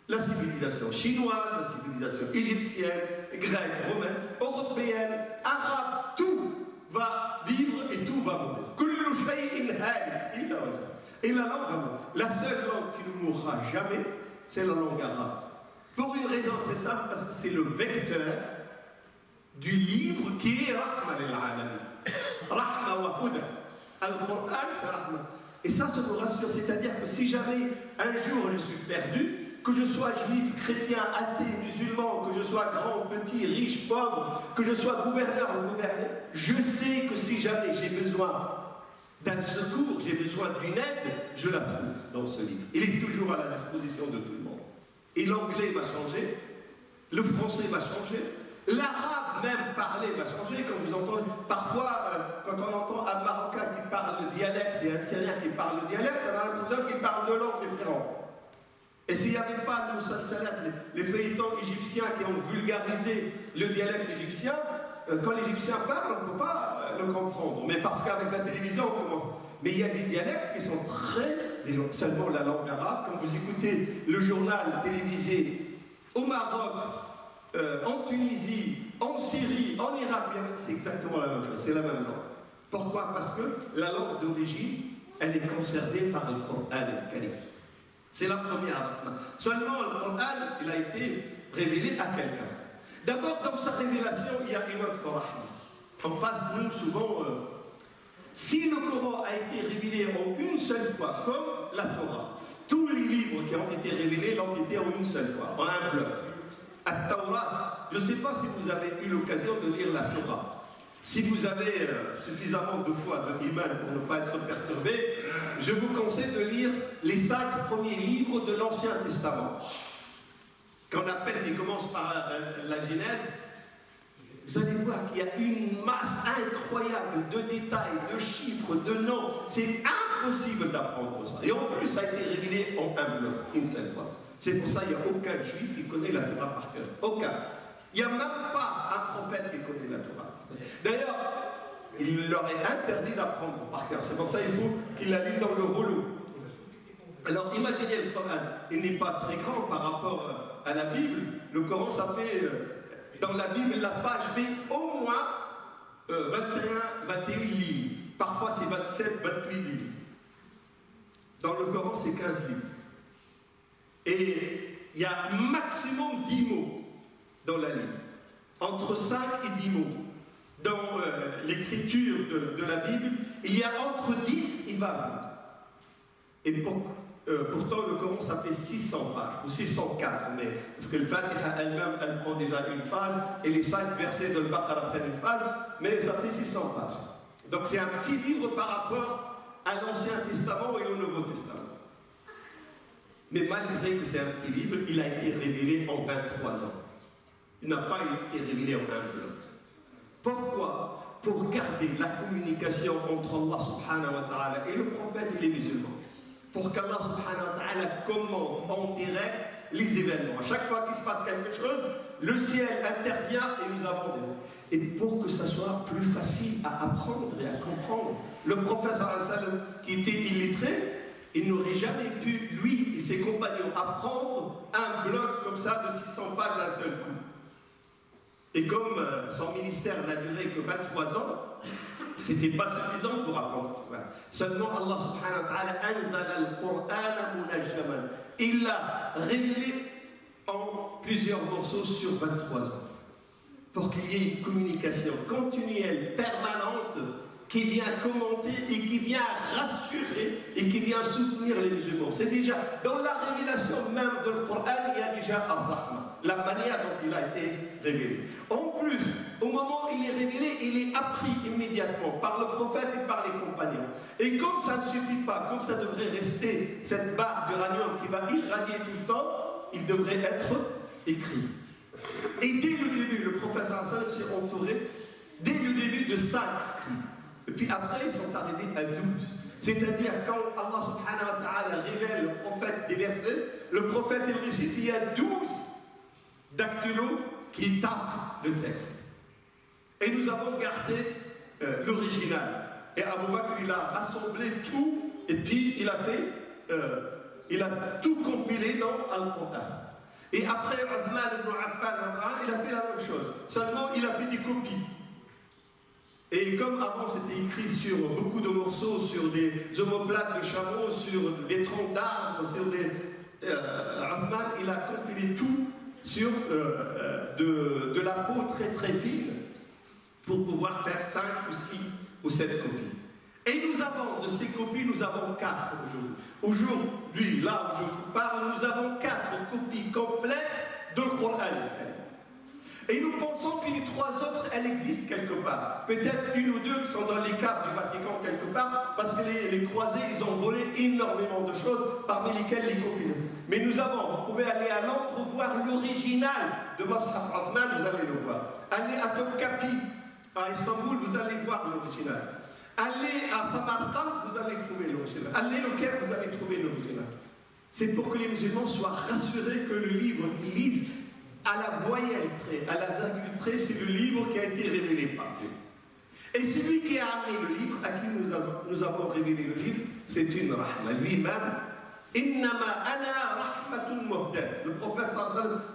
Speaker 2: La civilisation chinoise, la civilisation égyptienne, grecque, romaine, européenne, arabe, tout va vivre et tout va mourir. Et la langue, la seule langue qui ne mourra jamais, c'est la langue arabe. Pour une raison très simple, parce que c'est le vecteur du livre qui est Rahma lil-Alamin. Rahma wa Huda. Al-Qur'an, c'est Rahma. Et ça, ça nous rassure. C'est-à-dire que si jamais un jour je suis perdu, que je sois juif, chrétien, athée, musulman, que je sois grand, petit, riche, pauvre, que je sois gouverneur ou gouverné, je sais que si jamais j'ai besoin d'un secours, j'ai besoin d'une aide, je la trouve dans ce livre. Il est toujours à la disposition de tout le monde. Et l'anglais va changer, le français va changer, l'arabe même parlé va changer. Quand vous entendez, parfois, quand on entend un Marocain qui parle le dialecte et un Syrien qui parle le dialecte, on a l'impression qu'il parle deux langues différentes. Et s'il n'y avait pas le musalsalat, les feuilletons égyptiens qui ont vulgarisé le dialecte égyptien, quand l'Égyptien parle, on ne peut pas le comprendre. Mais parce qu'avec la télévision, on commence. Mais il y a des dialectes qui sont très... Seulement la langue arabe, quand vous écoutez le journal télévisé au Maroc, en Tunisie, en Syrie, en Irak, c'est exactement la même chose, c'est la même langue. Pourquoi? Parce que la langue d'origine, elle est conservée par le Coran al-Karim. C'est la première rahma. Seulement, le Coran, il a été révélé à quelqu'un. D'abord, dans sa révélation, il y a une autre rahma. On passe, nous, souvent... si le Coran a été révélé en une seule fois, comme la Torah, tous les livres qui ont été révélés l'ont été en une seule fois, en un bloc. At-Tawrat, je ne sais pas si vous avez eu l'occasion de lire la Torah. Si vous avez suffisamment de foi, de iman pour ne pas être perturbé, je vous conseille de lire les 5 premiers livres de l'Ancien Testament. Qu'on appelle, qui commence par la Genèse, vous allez voir qu'il y a une masse incroyable de détails, de chiffres, de noms. C'est impossible d'apprendre ça. Et en plus, ça a été révélé en un bloc, une seule fois. C'est pour ça qu'il n'y a aucun juif qui connaît la Torah par cœur. Aucun. Il n'y a même pas un prophète qui connaît la Torah. D'ailleurs, il leur est interdit d'apprendre par cœur. C'est pour ça qu'il faut qu'ils la lisent dans le rouleau. Alors imaginez le Coran. Il n'est pas très grand par rapport à la Bible. Le Coran, ça fait... dans la Bible, la page fait au moins 21 lignes. Parfois, c'est 27, 28 lignes. Dans le Coran, c'est 15 lignes. Et il y a maximum 10 mots dans la ligne. Entre 5 et 10 mots. Dans l'écriture de la Bible, il y a entre 10 et 20 mots. Et pourtant, le Coran, ça fait 600 pages, ou 604, mais parce que le Fatiha elle-même, elle prend déjà une page, et les 5 versets de Al-Baqarah prennent une page, mais ça fait 600 pages. Donc c'est un petit livre par rapport à l'Ancien Testament et au Nouveau Testament. Mais malgré que c'est un petit livre, il a été révélé en 23 ans. Il n'a pas été révélé en un bloc. Pourquoi? Pour garder la communication entre Allah subhanahu wa ta'ala et le prophète et les musulmans. Pour qu'Allah subhanahu wa ta'ala commande en direct les événements. À chaque fois qu'il se passe quelque chose, le ciel intervient et nous avons des... Et pour que ça soit plus facile à apprendre et à comprendre, le prophète qui était illettré, il n'aurait jamais pu, lui et ses compagnons, apprendre un bloc comme ça de 600 pages d'un seul coup. Et comme son ministère n'a duré que 23 ans, c'était pas suffisant pour apprendre tout ça. Seulement Allah subhanahu wa ta'ala anzala al-Qur'ana munajjaman. Il l'a révélé en plusieurs morceaux sur 23 ans. Pour qu'il y ait une communication continuelle, permanente, qui vient commenter et qui vient rassurer et qui vient soutenir les musulmans. C'est déjà, dans la révélation même de Coran, il y a déjà Ar-Rahman, la manière dont il a été révélé. En plus, au moment où il est révélé, il est appris immédiatement par le prophète et par les compagnons. Et comme ça ne suffit pas, comme ça devrait rester cette barre d'uranium qui va irradier tout le temps, il devrait être écrit. Et dès le début, le prophète s'est entouré, dès le début, de 5 scribes. Et puis après, ils sont arrivés à 12. C'est-à-dire, quand Allah subhanahu wa ta'ala révèle le prophète des versets, le prophète il récite, il y a 12 dactylos qui tapent le texte. Et nous avons gardé l'original. Et Abu Bakr, il a rassemblé tout, et puis il a tout compilé dans Al-Qur'an. Et après, Uthman ibn Affan, il a fait la même chose. Seulement, il a fait des copies. Et comme avant c'était écrit sur beaucoup de morceaux, sur des omoplates de chameaux, sur des troncs d'arbres, sur des... Uthman, il a compilé tout sur de la peau très très fine pour pouvoir faire 5 ou 6 ou 7 copies. Et nous avons, de ces copies, nous avons 4 aujourd'hui. Aujourd'hui, là où je vous parle, nous avons 4 copies complètes de Coran. Et nous pensons que les 3 autres, elles existent quelque part. Peut-être 1 ou 2 qui sont dans les cartes du Vatican quelque part, parce que les croisés, ils ont volé énormément de choses, parmi lesquelles les copies. Mais nous avons, vous pouvez aller à Londres voir l'original de Mus'haf Othman, vous allez le voir. Allez à Topkapi, à Istanbul, vous allez voir l'original. Allez à Samarkand, vous allez trouver l'original. Allez au Caire, vous allez trouver l'original. C'est pour que les musulmans soient rassurés que le livre qu'ils lisent, à la voyelle près, à la virgule près, c'est le livre qui a été révélé par Dieu. Et celui qui a amené le livre, à qui nous avons révélé le livre, c'est une rahma. Lui-même, Innama ana rahmatun muhdad. Le prophète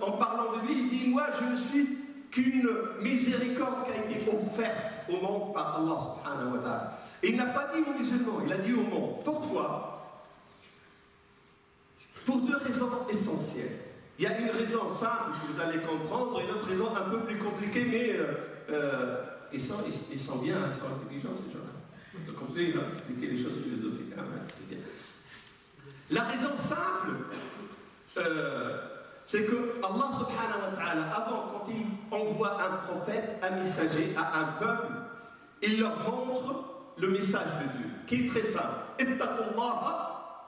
Speaker 2: en parlant de lui, il dit, moi je ne suis qu'une miséricorde qui a été offerte au monde par Allah subhanahu wa ta'ala. Et il n'a pas dit aux musulmans, il a dit au monde. Pourquoi? Pour 2 raisons essentielles. Il y a une raison simple que vous allez comprendre et une autre raison un peu plus compliquée, mais ils sont bien, ils sont intelligents ces gens-là. Donc on peut expliquer les choses philosophiques, c'est bien. La raison simple, c'est que Allah subhanahu wa ta'ala, avant, quand il envoie un prophète, un messager à un peuple, il leur montre le message de Dieu, qui est très simple. Ittaqullaha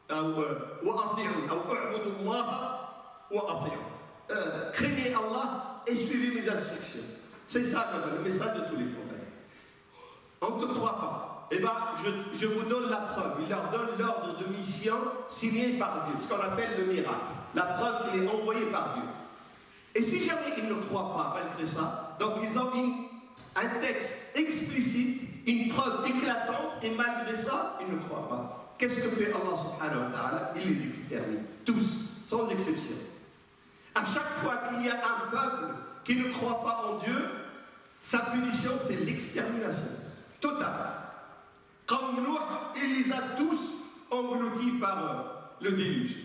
Speaker 2: wa ati'u, ou u'budullaha. Craignez Allah et suivez mes instructions. C'est ça le message de tous les prophètes. On ne te croit pas. Eh bien, je vous donne la preuve. Il leur donne l'ordre de mission signé par Dieu, ce qu'on appelle le miracle. La preuve qu'il est envoyé par Dieu. Et si jamais ils ne croient pas malgré ça, donc ils ont un texte explicite, une preuve éclatante, et malgré ça, ils ne croient pas. Qu'est-ce que fait Allah subhanahu wa ta'ala? Il les extermine. Tous, sans exception. À chaque fois qu'il y a un peuple qui ne croit pas en Dieu, sa punition, c'est l'extermination totale. Qawm Nuh, il les a tous engloutis par le déluge.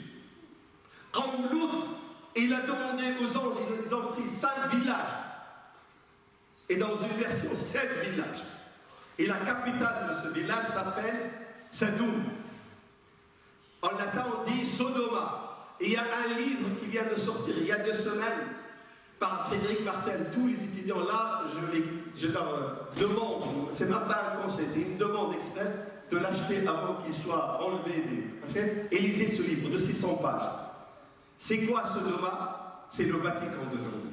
Speaker 2: Qawm Lut, il a demandé aux anges, ils ont pris 5 villages. Et dans une version, 7 villages. Et la capitale de ce village s'appelle Sadoum. En latin, on dit Sodoma. Et il y a un livre qui vient de sortir il y a 2 semaines par Frédéric Martel. Tous les étudiants là, je leur demande, c'est même pas un conseil, c'est une demande express de l'acheter avant qu'il soit enlevé et lisez ce livre de 600 pages. C'est quoi Sodoma? C'est le Vatican d'aujourd'hui.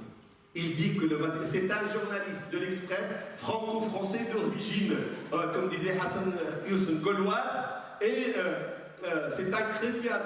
Speaker 2: Il dit que le Vatican, c'est un journaliste de l'Express, franco-français d'origine, comme disait Hassan Hussein, gauloise, et c'est un chrétien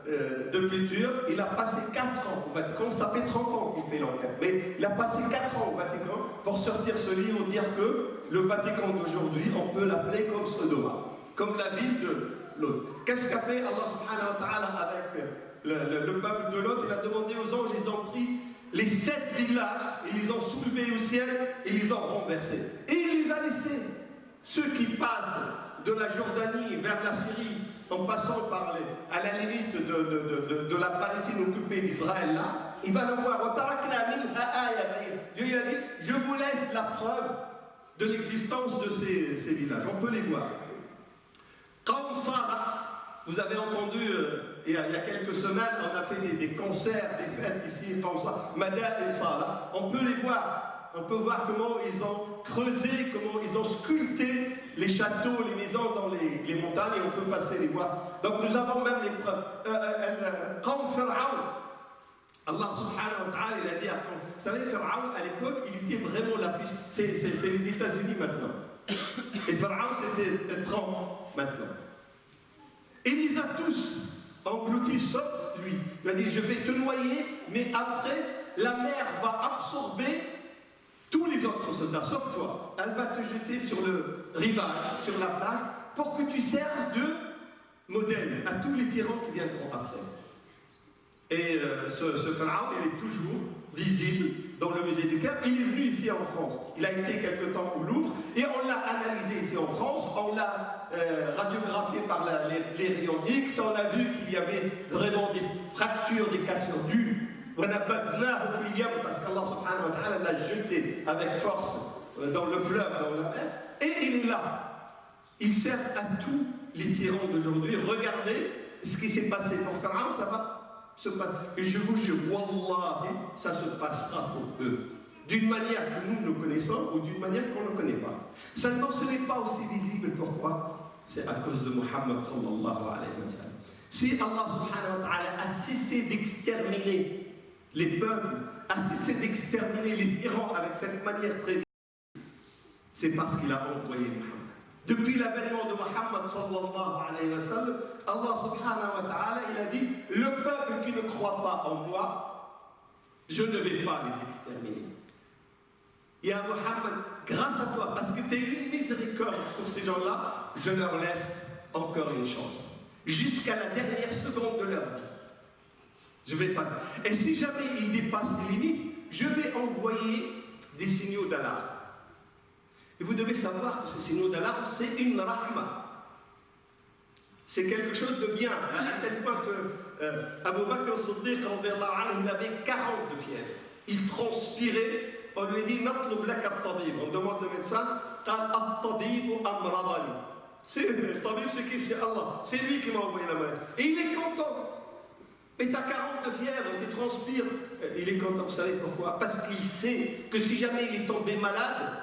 Speaker 2: de culture. Il a passé 4 ans au Vatican, ça fait 30 ans qu'il fait l'enquête, mais il a passé 4 ans au Vatican pour sortir ce livre, dire que le Vatican d'aujourd'hui, on peut l'appeler comme Sodoma, comme la ville de Lot. Qu'est-ce qu'a fait Allah subhanahu wa ta'ala avec le peuple de Lot? Il a demandé aux anges, ils ont pris les 7 villages, ils les ont soulevés au ciel et ils les ont renversés. Et il les a laissés. Ceux qui passent de la Jordanie vers la Syrie, en passant par à la limite de la Palestine occupée d'Israël, là, il va le voir. Dieu il a dit, je vous laisse la preuve de l'existence de ces villages. On peut les voir. Qawm Salah, vous avez entendu, il y a quelques semaines, on a fait des concerts, des fêtes ici, comme ça, Mada et Salah. On peut les voir. On peut voir comment ils ont creusé, comment ils ont sculpté les châteaux, les maisons dans les montagnes, et on peut passer les voir. Donc nous avons même les preuves. Qawm Fir'aun, Allah subhanahu wa ta'ala, il a dit à Qawm. Vous savez, Fir'aun, à l'époque, il était vraiment la puissance. C'est les États-Unis maintenant. Et Fir'aun, c'était 30 maintenant. Et il les a tous engloutis, sauf lui. Il a dit, je vais te noyer, mais après, la mer va absorber tous les autres soldats, sauf toi. Elle va te jeter sur le rivage, sur la plage, pour que tu serves de modèle à tous les tyrans qui viendront après. Et ce Pharaon, il est toujours visible dans le musée du Caire. Il est venu ici en France. Il a été quelque temps au Louvre et on l'a analysé ici en France. On l'a radiographié par les rayons X. On a vu qu'il y avait vraiment des fractures, des cassures dues. Parce qu'Allah subhanahu wa ta'ala l'a jeté avec force dans le fleuve, dans la mer. Et il est là. Ils servent à tous les tyrans d'aujourd'hui. Regardez ce qui s'est passé pour Pharaon, ça va se passer. Et je vous jure, Wallah, ça se passera pour eux. D'une manière que nous connaissons ou d'une manière qu'on ne connaît pas. Seulement, ce n'est pas aussi visible. Pourquoi? C'est à cause de Muhammad sallallahu alayhi wa sallam. Si Allah subhanahu wa ta'ala a cessé d'exterminer les peuples, a cessé d'exterminer les tyrans avec cette manière très visible, c'est parce qu'il a envoyé Muhammad. Depuis l'avènement de Muhammad sallallahu alayhi wa sallam, Allah subhanahu wa ta'ala, il a dit, le peuple qui ne croit pas en moi, je ne vais pas les exterminer. Et à Muhammad, grâce à toi, parce que tu es une miséricorde pour ces gens-là, je leur laisse encore une chance. Jusqu'à la dernière seconde de leur vie. Je vais pas. Et si jamais ils dépassent les limites, je vais envoyer des signaux d'alarme. Et vous devez savoir que ces signaux d'alarme, c'est une rahma. C'est quelque chose de bien, à tel point que Abu Bakr as-Siddiq, il avait 40 de fièvre. Il transpirait. On lui dit, on demande le médecin, le tabib, c'est qui? C'est Allah. C'est lui qui m'a envoyé la maladie. Et il est content. Mais tu as 40 de fièvre, tu transpires. Il est content, vous savez pourquoi? Parce qu'il sait que si jamais il est tombé malade,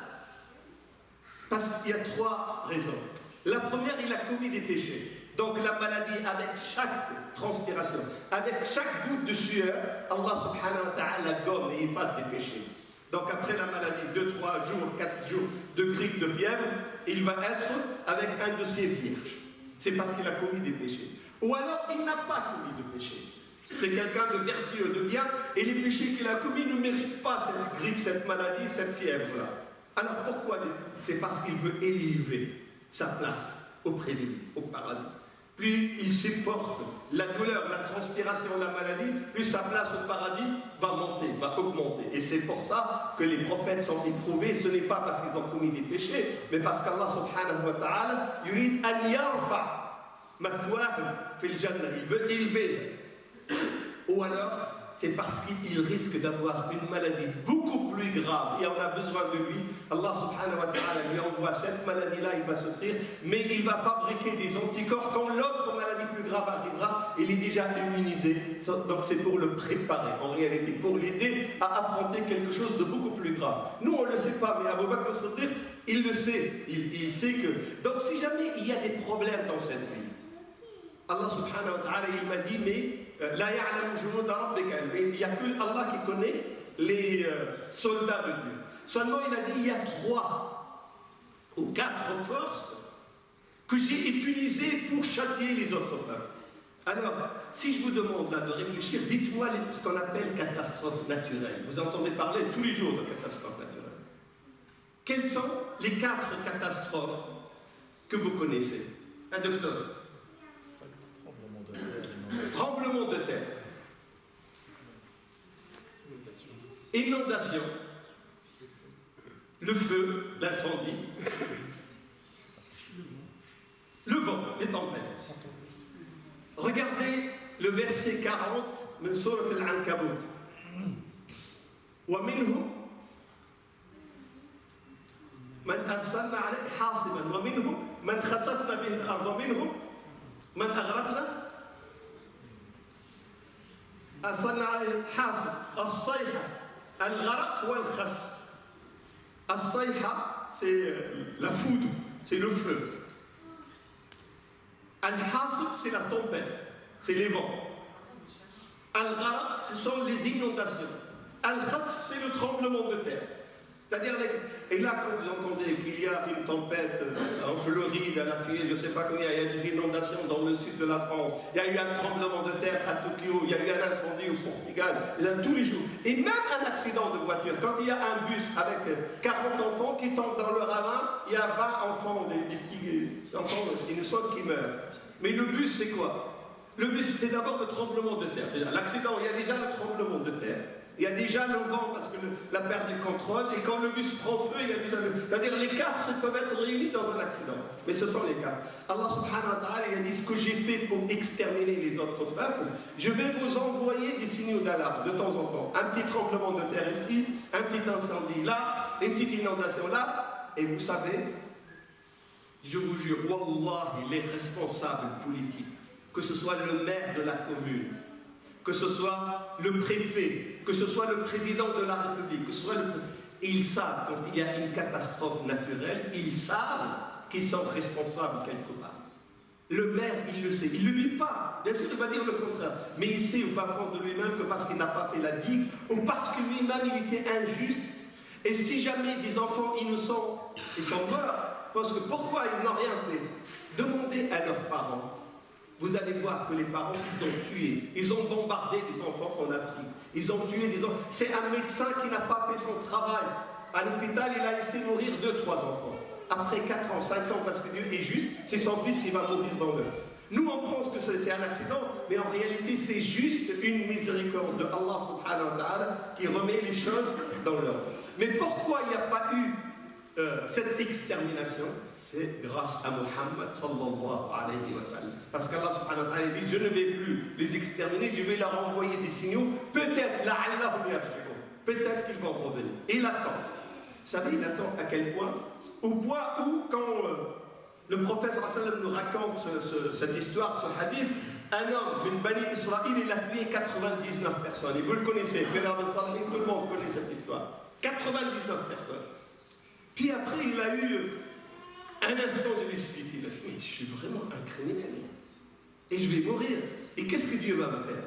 Speaker 2: parce qu'il y a 3 raisons. La première, il a commis des péchés. Donc la maladie, avec chaque transpiration, avec chaque goutte de sueur, Allah subhanahu wa ta'ala gomme et efface des péchés. Donc après la maladie, 2, 3 jours, 4 jours de grippe, de fièvre, il va être avec un de ses vierges. C'est parce qu'il a commis des péchés. Ou alors il n'a pas commis de péché. C'est quelqu'un de vertueux, de bien, et les péchés qu'il a commis ne méritent pas cette grippe, cette maladie, cette fièvre-là. Alors pourquoi? C'est parce qu'il veut élever sa place auprès de lui, au paradis. Plus il supporte la douleur, la transpiration, la maladie, plus sa place au paradis va monter, va augmenter. Et c'est pour ça que les prophètes sont éprouvés. Ce n'est pas parce qu'ils ont commis des péchés, mais parce qu'Allah subhanahu wa ta'ala yurid an yarfa mathwahum fil jannah. Il veut élever. Ou alors, c'est parce qu'il risque d'avoir une maladie beaucoup plus grave et on a besoin de lui. Allah subhanahu wa ta'ala lui envoie cette maladie-là, il va souffrir, mais il va fabriquer des anticorps. Quand l'autre maladie plus grave arrivera, il est déjà immunisé. Donc c'est pour le préparer, en réalité, pour l'aider à affronter quelque chose de beaucoup plus grave. Nous, on ne le sait pas, mais Abu Bakr as-Siddiq, il le sait. Il sait que... Donc si jamais il y a des problèmes dans cette vie, Allah subhanahu wa ta'ala, il m'a dit, mais la ya'lamu junuda rabbika. Il n'y a que Allah qui connaît les soldats de Dieu. Seulement, il a dit, il y a 3 ou 4 forces que j'ai utilisées pour châtier les autres peuples. Alors, si je vous demande là de réfléchir, dites-moi ce qu'on appelle catastrophe naturelle. Vous entendez parler tous les jours de catastrophes naturelles. Quelles sont les 4 catastrophes que vous connaissez? Un docteur? Tremblement de terre, inondation, le feu, l'incendie, le vent, les tempêtes. Regardez le verset 40 de Surat Al-Ankabut. ومنهم من أرسلنا عليه حاصبا ومنهم من خسفنا به الأرض ومنهم من أغرقنا أرسلنا عليهم حاصب الصيحة الغرق والخسف. الصيحة c'est la foudre, c'est le feu. Al-Hasib c'est la tempête, c'est les vents. Al-Gharaq ce sont les inondations. Al-Khasf c'est le tremblement de terre. C'est-à-dire, et là, quand vous entendez qu'il y a une tempête en Floride, elle a tué, je ne sais pas combien, il y a des inondations dans le sud de la France, il y a eu un tremblement de terre à Tokyo, il y a eu un incendie au Portugal, tous les jours. Et même un accident de voiture, quand il y a un bus avec 40 enfants qui tombent dans le ravin, il y a 20 enfants, des petits enfants innocents qui meurent. Mais le bus, c'est quoi? Le bus, c'est d'abord le tremblement de terre. L'accident, il y a déjà le tremblement de terre. Il y a déjà le vent parce que la perte du contrôle, et quand le bus prend feu, il y a déjà le... C'est-à-dire les 4 peuvent être réunis dans un accident. Mais ce sont les 4. Allah subhanahu wa ta'ala, il a dit ce que j'ai fait pour exterminer les autres peuples, je vais vous envoyer des signaux d'alarme de temps en temps. Un petit tremblement de terre ici, un petit incendie là, une petite inondation là, et vous savez, je vous jure, Wallah, les responsables politiques, que ce soit le maire de la commune, que ce soit le préfet, que ce soit le président de la République, que ce soit ils savent quand il y a une catastrophe naturelle, ils savent qu'ils sont responsables quelque part. Le maire, il le sait. Il ne le dit pas. Bien sûr, il va dire le contraire. Mais il sait au fin fond de lui-même que parce qu'il n'a pas fait la digue, ou parce que lui-même, il était injuste. Et si jamais des enfants innocents, ils sont morts, parce que pourquoi ils n'ont rien fait? Demandez à leurs parents. Vous allez voir que les parents, ils ont tué. Ils ont bombardé des enfants en Afrique. Ils ont tué des enfants. C'est un médecin qui n'a pas fait son travail. À l'hôpital, il a laissé mourir 2-3 enfants. Après 4 ans, 5 ans, parce que Dieu est juste, c'est son fils qui va mourir dans l'œuf. Nous, on pense que c'est un accident, mais en réalité, c'est juste une miséricorde de Allah subhanahu wa ta'ala qui remet les choses dans l'ordre. Mais pourquoi il n'y a pas eu cette extermination? C'est grâce à Muhammad sallallahu alayhi wa sallam. Parce qu'Allah subhanahu wa ta'ala dit, je ne vais plus les exterminer, je vais leur envoyer des signaux, peut-être, la'allahum yarji'un, peut-être qu'ils vont revenir. Et il attend. Vous savez, il attend à quel point? Au point où, quand le prophète sallallahu alayhi wa sallam nous raconte cette histoire, ce hadith, un homme d'une Bani Israël, il a tué 99 personnes. Et vous le connaissez, tout le monde connaît cette histoire. 99 personnes. Puis après, il a eu un instant de lucidité. Il a dit, mais je suis vraiment un criminel. Et je vais mourir. Et qu'est-ce que Dieu va me faire?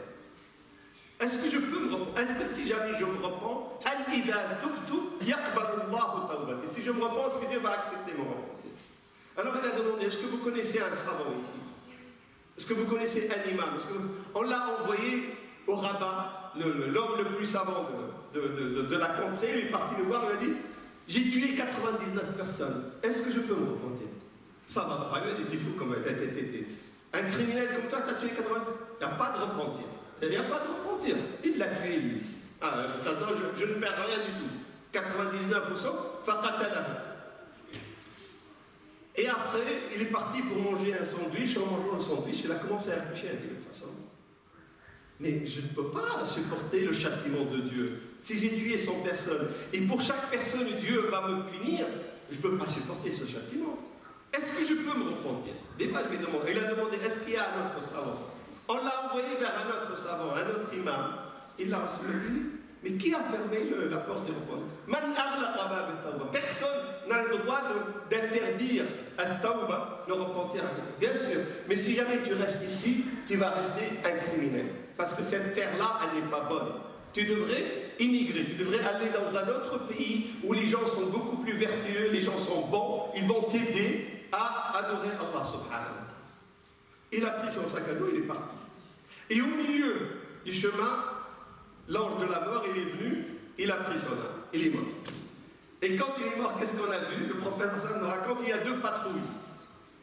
Speaker 2: Est-ce que je peux me reprendre? Est-ce que si jamais je me reprends, et si je me reprends, est-ce que Dieu va accepter mon repentir? Alors il a demandé, est-ce que vous connaissez un savant ici? Est-ce que vous connaissez un imam? On l'a envoyé au rabbin, l'homme le plus savant de la contrée, il est parti le voir, il a dit, j'ai tué 99 personnes, est-ce que je peux me repentir? Ça va pas, il a dit, t'es fou comme un criminel comme toi, t'as tué 99, il n'y a pas de repentir. Il n'y a pas de repentir. Il l'a tué lui ici. De toute façon, je ne perds rien du tout. 99%, faqatalahu. Et après, il est parti pour manger un sandwich. En mangeant le sandwich, il a commencé à réfléchir. Il a dit, de toute façon, mais je ne peux pas supporter le châtiment de Dieu. Si j'ai tué 100 personnes, et pour chaque personne, Dieu va me punir, je ne peux pas supporter ce châtiment. Est-ce que je peux me repentir? Et moi, je vais demander. Il a demandé, est-ce qu'il y a un autre savant? On l'a envoyé vers un autre savant, un autre imam. Il l'a reçu. Mais qui a fermé la porte du repentir? Personne n'a le droit d'interdire à Tawbah le repentir. Bien sûr. Mais si jamais tu restes ici, tu vas rester un criminel. Parce que cette terre-là, elle n'est pas bonne. Tu devrais immigrer, tu devrais aller dans un autre pays où les gens sont beaucoup plus vertueux, les gens sont bons, ils vont t'aider à adorer Allah subhanahu. Il a pris son sac à dos, il est parti. Et au milieu du chemin, l'ange de la mort, il est venu, il a pris son âme, il est mort. Et quand il est mort, qu'est-ce qu'on a vu? Le prophète nous raconte, il y a 2 patrouilles.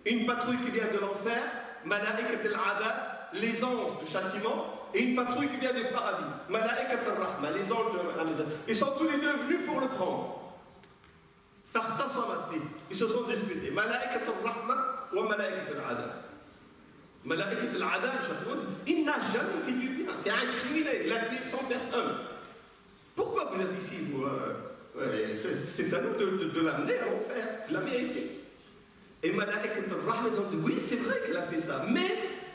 Speaker 2: Une patrouille qui vient de l'enfer, Mala'ikat al-Adab, les anges du châtiment, et une patrouille qui vient du paradis, Mala'ikat al-Rahma, les anges de la maison. Ils sont tous les deux venus pour le prendre. Ils se sont disputés. Mala'ikat al-Rahma ou Mala'ikat al-Adab. Mala'ikat al-Adab, il n'a jamais fait du bien. C'est un criminel, il a tué 100 personnes. Pourquoi vous êtes ici, vous? C'est à nous de l'amener à l'enfer, la mérité. Et Mala'ikat al-Rahma, ils ont dit, oui, c'est vrai qu'il a fait ça, mais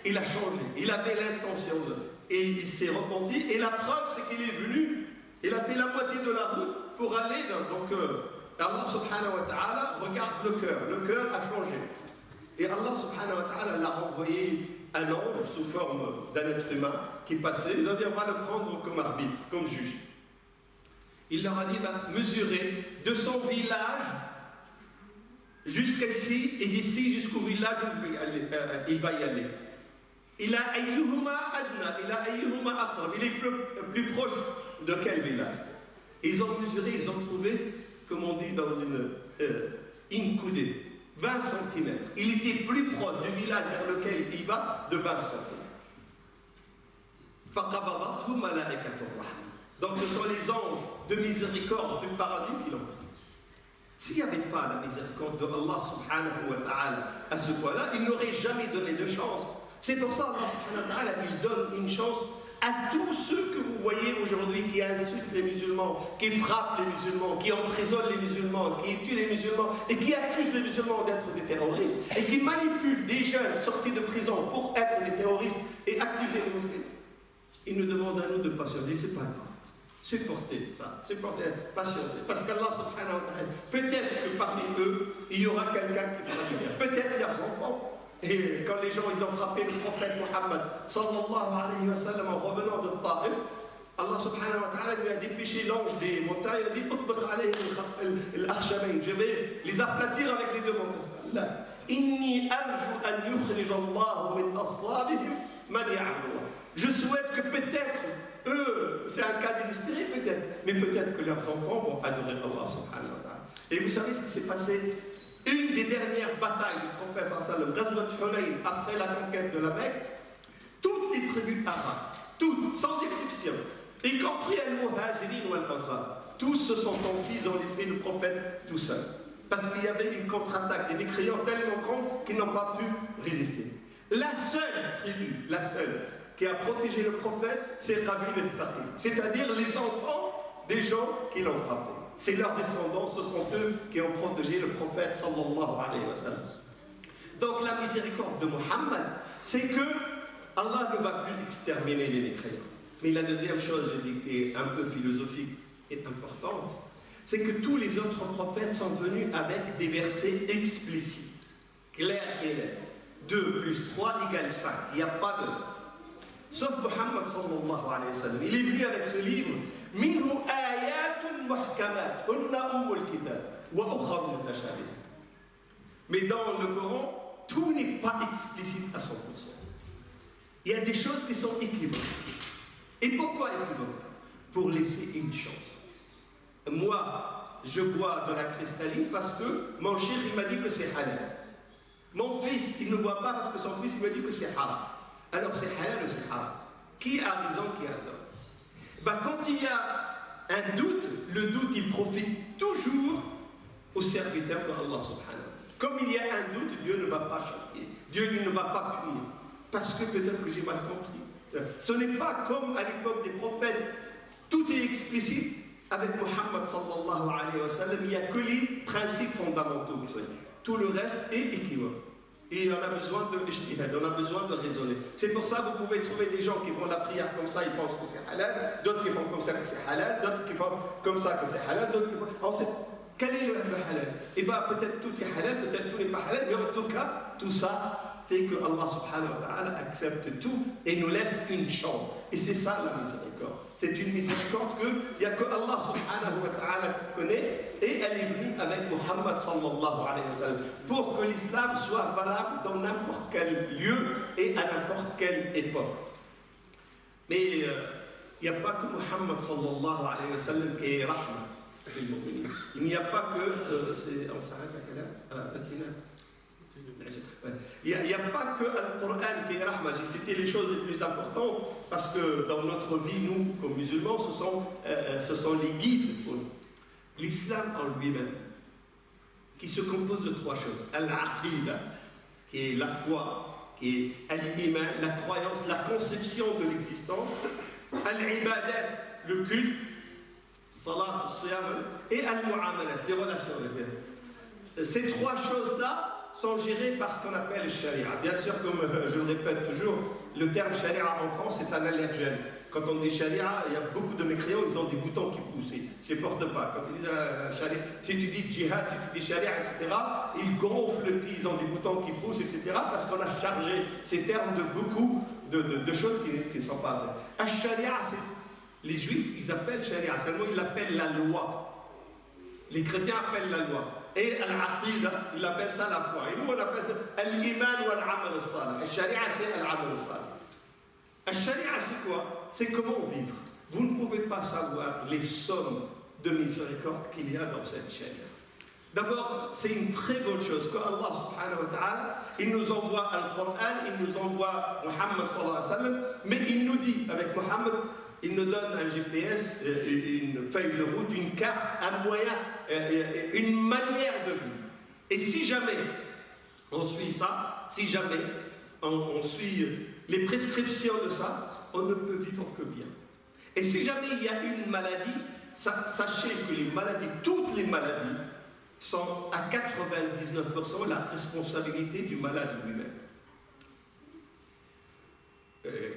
Speaker 2: il a changé, il avait l'intention et il s'est repenti, et la preuve, c'est qu'il est venu, il a fait la moitié de la route pour aller donc Allah subhanahu wa ta'ala regarde le cœur a changé. Et Allah subhanahu wa ta'ala l'a renvoyé un ange sous forme d'un être humain qui passait, il a dit, on va le prendre comme arbitre, comme juge. Il leur a dit, mesurez de son village jusqu'ici, et d'ici jusqu'au village où il va y aller. Il a ayyuhuma adna, il a ayyuhuma aqrab, il est plus proche de quel village? Ils ont mesuré, ils ont trouvé, comme on dit dans une coudée, 20 cm. Il était plus proche du village vers lequel il va de 20 cm. فَقَبَضَتْهُ مَلَائِكَةُ الرَّحْمَةِ. Donc ce sont les anges de miséricorde du paradis qui l'ont pris. S'il n'y avait pas la miséricorde de Allah subhanahu wa ta'ala à ce point-là, il n'aurait jamais donné de chance. C'est pour ça Allah subhanahu wa ta'ala, il donne une chance à tous ceux que vous voyez aujourd'hui qui insultent les musulmans, qui frappent les musulmans, qui emprisonnent les musulmans, qui tuent les musulmans et qui accusent les musulmans d'être des terroristes et qui manipulent des jeunes sortis de prison pour être des terroristes et accuser les musulmans. Ils nous demandent à nous de patienter, c'est pas grave. Supporter ça, supporter, patienter. Parce qu'Allah subhanahu wa ta'ala, peut-être que parmi eux, il y aura quelqu'un qui fera du bien. Peut-être leurs enfants. Et quand les gens ils ont frappé le prophète Mohammed sallallahu alayhi wa sallam en revenant de Taif, Allah subhanahu wa ta'ala lui a dépêché l'ange des montagnes, il a dit je vais les aplatir avec les deux montagnes. Là. Inni arju an yukhrij Allah min aslabihim man ya'budullah. Je souhaite que peut-être eux, c'est un cas désespéré peut-être, mais peut-être que leurs enfants vont adorer Allah subhanahu wa ta'ala. Et vous savez ce qui s'est passé? Une des dernières batailles du prophète sallallahu alayhi wa sallam, Ghazwat Hunayn, après la conquête de la Mecque, toutes les tribus arabes, toutes, sans exception, y compris Al-Muhajirin ou Al-Ansar, tous se sont enfuis, ils ont laissé le prophète tout seul. Parce qu'il y avait une contre-attaque des mécréants tellement grande qu'ils n'ont pas pu résister. La seule tribu, la seule, qui a protégé le prophète, c'est Qabil al-Thaqif, c'est-à-dire les enfants des gens qui l'ont frappé. C'est leurs descendants, ce sont eux qui ont protégé le prophète sallallahu alayhi wa sallam. Donc la miséricorde de Muhammad, c'est que Allah ne va plus exterminer les mécréants. Mais la deuxième chose, je dis, qui est un peu philosophique et importante, c'est que tous les autres prophètes sont venus avec des versets explicites, clairs et nets. 2 plus 3 égale 5. Il n'y a pas de... Sauf Muhammad sallallahu alayhi wa sallam. Il est venu avec ce livre. Minhu ayatun muhkamat, hunna ummul kitab, wa ukhra mutashabihat. Mais dans le Coran, tout n'est pas explicite à 100%. Il y a des choses qui sont équivoques. Et pourquoi équivoques? Pour laisser une chance. Moi, je bois de la cristalline parce que mon chir, il m'a dit que c'est halal. Mon fils, il ne boit pas parce que son fils, il m'a dit que c'est haram. Alors c'est halal ou c'est haram? Qui a raison, qui a tort? Quand il y a un doute, le doute, il profite toujours aux serviteurs de Allah subhanahu. Comme il y a un doute, Dieu ne va pas châtier. Dieu ne va pas punir. Parce que peut-être que j'ai mal compris. Ce n'est pas comme à l'époque des prophètes, tout est explicite. Avec Muhammad sallallahu alayhi wa sallam, il n'y a que les principes fondamentaux qui sont. Tout le reste est équivoque. Et on a besoin de ijtihad, on a besoin de raisonner. C'est pour ça que vous pouvez trouver des gens qui font la prière comme ça, ils pensent que c'est halal, d'autres qui font comme ça que c'est halal, d'autres qui font comme ça que c'est halal, d'autres qui font... On sait quel est le halal. Et bien peut-être tout est halal, peut-être tout n'est pas halal, mais en tout cas, tout ça fait que Allah subhanahu wa ta'ala accepte tout et nous laisse une chance. Et c'est ça la miséricorde. C'est une miséricorde qu'il n'y a que Allah subhanahu wa ta'ala qui connaît, et elle est venue avec Muhammad sallallahu alayhi wa sallam pour que l'islam soit valable dans n'importe quel lieu et à n'importe quelle époque. Mais il n'y a pas que Muhammad sallallahu alayhi wa sallam qui est rahma. Il n'y a pas que... on s'arrête à quelle heure? Il n'y a pas que le Coran qui est rahma. J'ai cité les choses les plus importantes parce que dans notre vie, nous, comme musulmans, ce sont les guides pour nous. L'islam en lui-même, qui se compose de 3 choses. Al-Aqida, qui est la foi, qui est Al-Iman, la croyance, la conception de l'existence. Al-Ibadat, le culte, Salat, Siyam, et Al-Mu'amalat, les relations avec Dieu. Ces 3 choses-là sont gérées par ce qu'on appelle le sharia. Bien sûr, comme je le répète toujours, le terme sharia en France est un allergène. Quand on dit sharia, il y a beaucoup de mécréants, ils ont des boutons qui poussent, ils ne supportent pas. Quand ils disent sharia, si tu dis djihad, si tu dis sharia, etc., ils gonflent le pied, ils ont des boutons qui poussent, etc., parce qu'on a chargé ces termes de beaucoup de choses qui ne sont pas vraies. Al-sharia, c'est les juifs, ils appellent sharia, seulement ils l'appellent la loi. Les chrétiens appellent la loi. Et al-aqida, il appelle ça la foi. Et nous, on appelle ça al-iman ou al-amal al-salih. Al-sharia, c'est al-amal al-salih. Al-sharia, c'est quoi? C'est comment vivre. Vous ne pouvez pas savoir les sommes de miséricorde qu'il y a dans cette sharia. D'abord, c'est une très bonne chose que Allah subhanahu wa ta'ala, il nous envoie le Coran, il nous envoie Muhammad sallallahu alayhi wa sallam, mais il nous dit, avec Muhammad, il nous donne un GPS, une feuille de route, une carte, un moyen, une manière de vivre. Et si jamais on suit ça, si jamais on suit les prescriptions de ça, on ne peut vivre que bien. Et si jamais il y a une maladie, sachez que les maladies, toutes les maladies, sont à 99% la responsabilité du malade lui-même.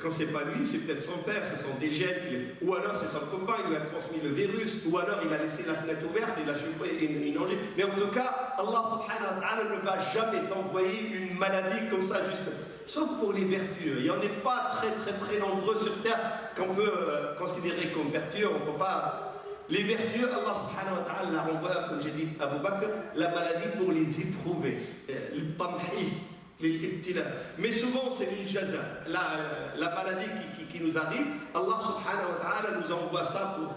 Speaker 2: Quand c'est pas lui, c'est peut-être son père, ce sont des gènes, ou alors c'est son copain, il lui a transmis le virus, ou alors il a laissé la fenêtre ouverte, il a chauffé une angine. Mais en tout cas, Allah subhanahu wa ta'ala ne va jamais t'envoyer une maladie comme ça, juste. Sauf pour les vertueux. Il n'y en a pas très nombreux sur terre qu'on peut considérer comme vertueux. On peut pas. Les vertueux, Allah subhanahu wa ta'ala la renvoie, comme j'ai dit à Abu Bakr, la maladie pour les éprouver. Le tamhis. Mais souvent c'est l'iljaza, la maladie qui nous arrive, Allah subhanahu wa ta'ala nous envoie ça pour.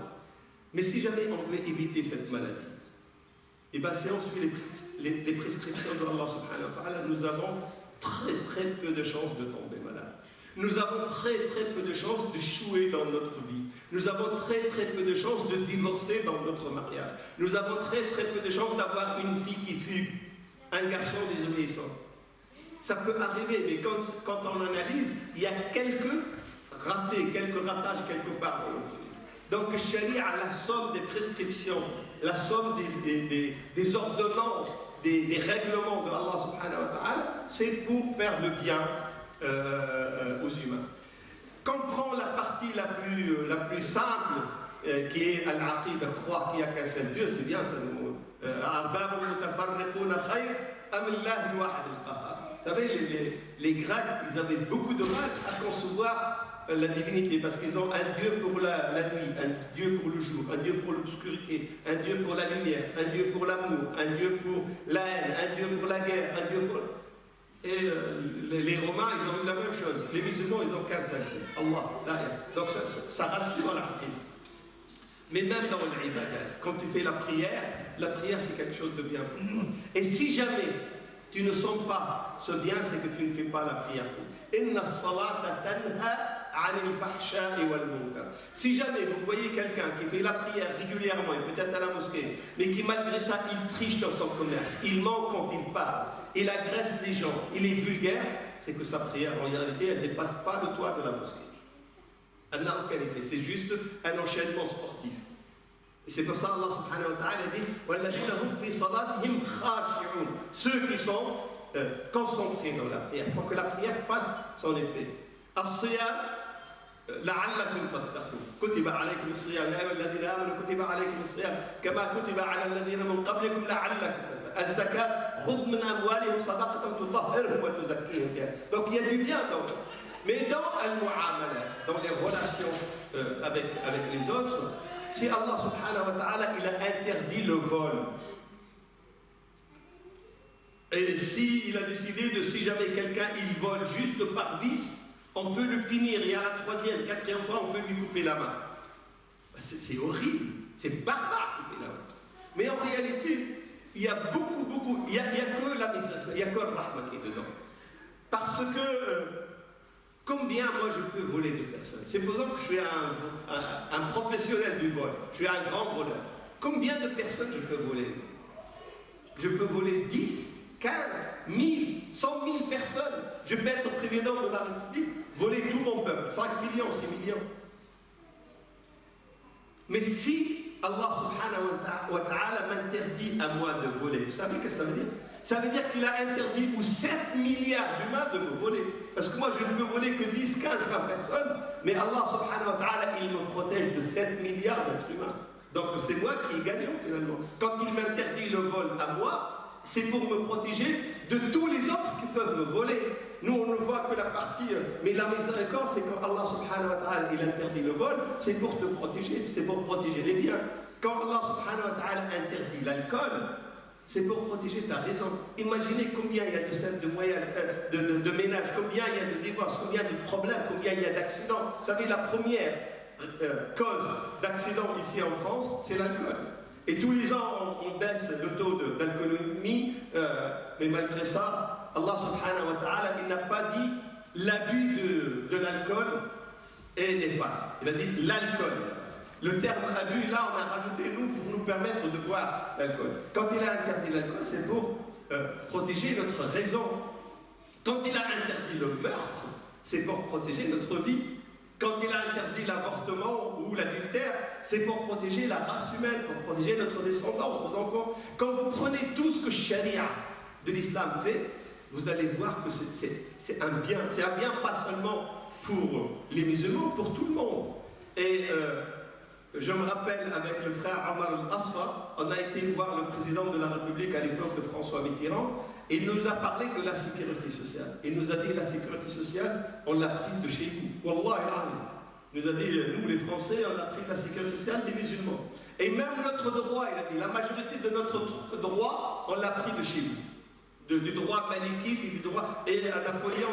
Speaker 2: Mais si jamais on veut éviter cette maladie, et bien si on suit les prescriptions de Allah subhanahu wa ta'ala, nous avons très peu de chances de tomber malade. Nous avons très peu de chances d'échouer dans notre vie. Nous avons très peu de chances de divorcer dans notre mariage. Nous avons très peu de chances d'avoir une fille qui fugue, un garçon désobéissant. Ça peut arriver, mais quand on analyse, il y a quelques ratés, quelques ratages quelque part dans notre vie. Donc, Sharia a la somme des prescriptions, la somme des ordonnances, des règlements de Allah subhanahu wa ta'ala, c'est pour faire le bien aux humains. Quand on prend la partie la plus simple, qui est Al-Aqid, croire qu'il n'y a qu'un seul Dieu, c'est bien ça. Vous savez, les Grecs, ils avaient beaucoup de mal à concevoir la divinité parce qu'ils ont un Dieu pour la nuit, un Dieu pour le jour, un Dieu pour l'obscurité, un Dieu pour la lumière, un Dieu pour l'amour, un Dieu pour la haine, un Dieu pour la guerre, un Dieu pour... Et les Romains, ils ont eu la même chose. Les musulmans, ils ont qu'un seul Dieu, Allah. Donc ça rassure la prière. Mais même dans l'ibadat, quand tu fais la prière c'est quelque chose de bien pour toi. Et si jamais tu ne sens pas ce bien, c'est que tu ne fais pas la prière. Si jamais vous voyez quelqu'un qui fait la prière régulièrement et peut-être à la mosquée, mais qui malgré ça, il triche dans son commerce, il ment quand il parle, il agresse les gens, il est vulgaire, c'est que sa prière, en réalité, elle ne dépasse pas le toit de la mosquée. Elle n'a aucun effet, c'est juste un enchaînement sportif. Et c'est pour ça Allah subhanahu wa ta'ala dit ceux qui sont concentrés dans la prière, pour que la prière fasse son effet. As-siyam la'allakum tattaqun. Kutiba alaykum as-siyam ya ayyuhalladhina amanu kutiba alaykum as-siyam kama kutiba 'ala alladhina min qablikum la'allakum tattaqun. Az-zakat khudh min amwalihim sadaqatan tutahhiruhum wa tuzakkihim biha. Donc il y a du bien dans. Mais dans al-mu'amala, dans les relations avec les autres, si Allah subhanahu wa ta'ala il a interdit le vol, et si il a décidé de, si jamais quelqu'un il vole juste par vice, on peut le punir, et à la troisième, quatrième fois on peut lui couper la main. C'est horrible, c'est barbare couper la main. Mais en réalité, il y a beaucoup, il y a que la misère, il y a que le rahma qui est dedans. Parce que combien moi je peux voler de personnes? Supposons que je suis un professionnel du vol, je suis un grand voleur. Combien de personnes je peux voler? Je peux voler 10, 15, 1000, 100 000 personnes. Je peux être président de la République, voler tout mon peuple, 5 millions, 6 millions. Mais si Allah subhanahu wa ta'ala m'interdit à moi de voler, vous savez ce que ça veut dire? Ça veut dire qu'il a interdit aux 7 milliards d'humains de me voler. Parce que moi, je ne peux voler que 10, 15, 20 personnes. Mais Allah subhanahu wa ta'ala, il me protège de 7 milliards d'êtres humains. Donc c'est moi qui ai gagnant finalement. Quand il m'interdit le vol à moi, c'est pour me protéger de tous les autres qui peuvent me voler. Nous, on ne voit que la partie... Mais la miséricorde, c'est quand Allah subhanahu wa ta'ala, il interdit le vol, c'est pour te protéger, c'est pour protéger les biens. Quand Allah subhanahu wa ta'ala interdit l'alcool, c'est pour protéger ta raison. Imaginez combien il y a de scènes de ménage, combien il y a de divorces, combien de problèmes, combien il y a d'accidents. Vous savez, la première cause d'accident ici en France, c'est l'alcool. Et tous les ans, on baisse le taux d'alcoolémie, mais malgré ça, Allah subhanahu wa ta'ala, il n'a pas dit l'abus de l'alcool est néfaste. Il a dit l'alcool. Le terme abus, là, on a rajouté nous pour nous permettre de boire l'alcool. Quand il a interdit l'alcool, c'est pour protéger notre raison. Quand il a interdit le meurtre, c'est pour protéger notre vie. Quand il a interdit l'avortement ou l'adultère, c'est pour protéger la race humaine, pour protéger notre descendance, nos enfants. Quand vous prenez tout ce que Sharia de l'islam fait, vous allez voir que c'est un bien. C'est un bien pas seulement pour les musulmans, pour tout le monde. Et je me rappelle avec le frère Omar Al-Asfa, on a été voir le président de la République à l'époque de François Mitterrand, et il nous a parlé de la sécurité sociale. Il nous a dit la sécurité sociale, on l'a prise de chez vous. Wallah al-Azim. Il nous a dit, nous les Français, on a pris la sécurité sociale des musulmans. Et même notre droit, il a dit, la majorité de notre droit, on l'a pris de chez vous. Du droit malikite et du droit. Et à Napoléon,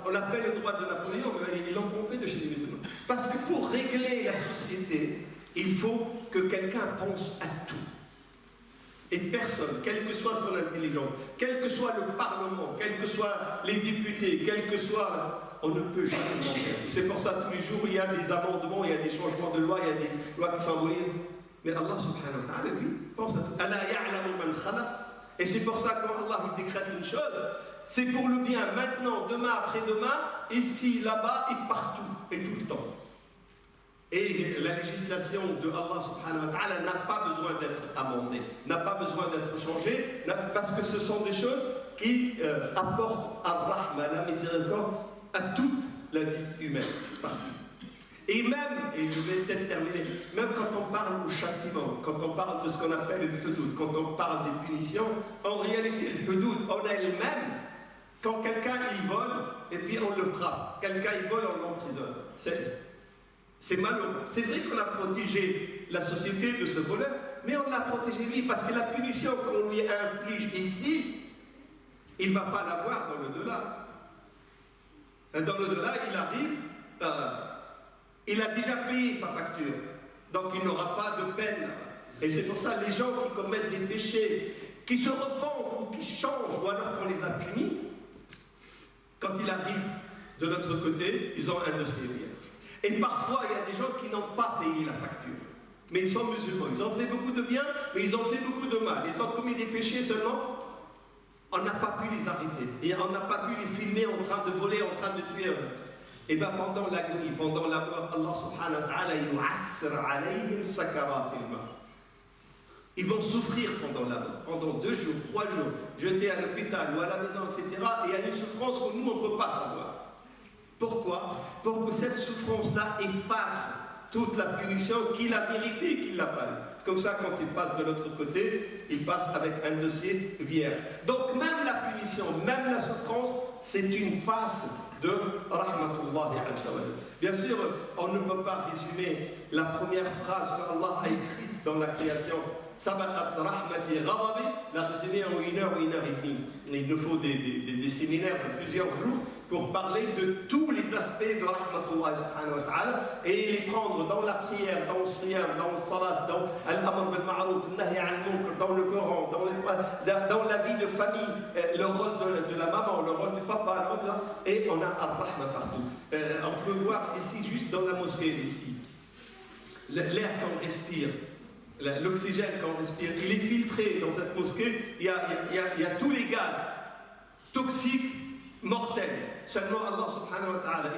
Speaker 2: on appelle le droit de Napoléon, mais ils l'ont pompé de chez les musulmans. Parce que pour régler la société, il faut que quelqu'un pense à tout. Et personne, quelle que soit son intelligence, quel que soit le Parlement, quels que soient les députés, quel que soit, on ne peut jamais penser. C'est pour ça tous les jours il y a des amendements, il y a des changements de loi, il y a des lois qui s'envoient. Mais Allah subhanahu wa ta'ala, lui, pense à tout. Allah ya'lamu man khalaq. Et c'est pour ça que quand Allah il décrète une chose, c'est pour le bien maintenant, demain, après-demain, ici, là-bas et partout, et tout le temps. Et la législation de Allah subhanahu wa ta'ala n'a pas besoin d'être amendée, n'a pas besoin d'être changée, parce que ce sont des choses qui apportent ar-rahma, la miséricorde, à toute la vie humaine, partout. Et même, et je vais peut-être terminer, même quand on parle au châtiment, quand on parle de ce qu'on appelle le hudud, quand on parle des punitions, en réalité, le hudud en elle-même, quand quelqu'un il vole, et puis on le frappe, quelqu'un il vole, on l'emprisonne. C'est malheureux. C'est vrai qu'on a protégé la société de ce voleur, mais on l'a protégé lui, parce que la punition qu'on lui inflige ici, il ne va pas l'avoir dans l'au-delà. Dans l'au-delà, il arrive... il a déjà payé sa facture, donc il n'aura pas de peine. Et c'est pour ça les gens qui commettent des péchés, qui se repentent ou qui changent, ou alors qu'on les a punis, quand il arrive de notre côté, ils ont un dossier vierge. Et parfois, il y a des gens qui n'ont pas payé la facture, mais ils sont musulmans, ils ont fait beaucoup de bien, mais ils ont fait beaucoup de mal. Ils ont commis des péchés seulement, on n'a pas pu les arrêter, et on n'a pas pu les filmer en train de voler, en train de tuer. Et bien pendant l'agonie, pendant la mort, Allah subhanahu wa ta'ala yu'assir alayhim sakaratil maut. Ils vont souffrir pendant la mort, pendant 2 jours, 3 jours, jetés à l'hôpital ou à la maison, etc. Et il y a une souffrance que nous, on ne peut pas savoir. Pourquoi? Pour que cette souffrance-là efface toute la punition qu'il a méritée et qu'il n'a pas eu. Comme ça, quand il passe de l'autre côté, il passe avec un dossier vierge. Donc même la punition, même la souffrance, c'est une face de Rahmatullahi Azza wa Jalla. Bien sûr, on ne peut pas résumer la première phrase qu'Allah a écrite dans la création. Sabaqat rahmati ghadabi, la résumer en 1 heure ou 1 heure et demie. Il nous faut des séminaires de plusieurs jours pour parler de tous les aspects de Rahmatullah subhanahu wa ta'ala et les prendre dans la prière, dans le siyam, dans le salat, dans l'amr bil ma'ruf, nahy al-munkar, dans le Coran, dans la vie de famille, le rôle de la maman, le rôle du papa, et on a ar-rahma partout. On peut voir ici, juste dans la mosquée, ici, l'air qu'on respire, l'oxygène qu'on respire, il est filtré dans cette mosquée, il y a tous les gaz toxiques, mortels. Seulement Allah subhanahu wa ta'ala,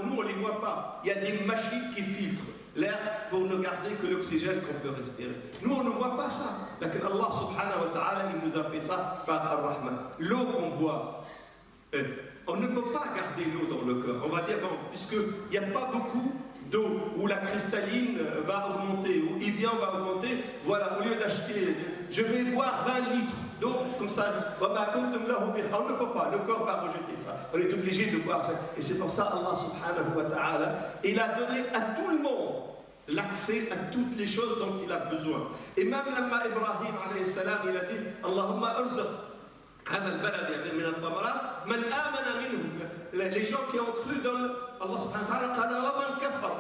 Speaker 2: nous on ne les voit pas. Il y a des machines qui filtrent l'air pour ne garder que l'oxygène qu'on peut respirer. Nous on ne voit pas ça. Mais Allah subhanahu wa ta'ala, il nous a fait ça par ar-Rahman. L'eau qu'on boit, on ne peut pas garder l'eau dans le corps. On va dire, bon, puisqu'il n'y a pas beaucoup d'eau où la cristalline va augmenter, où Evian va augmenter, voilà, au lieu d'acheter, je vais boire 20 litres d'eau, comme ça, on ne peut pas, le corps va rejeter ça. On est obligé de boire ça. Et c'est pour ça Allah subhanahu wa ta'ala, il a donné à tout le monde l'accès à toutes les choses dont il a besoin. Et même l'amma Ibrahim alayhi salam, il a dit, Allahumma arzuq هذا البلد من الثمرات من آمن منهم. Les gens qui ont cru dans Allah subhanahu wa ta'ala, قال ومن كفر.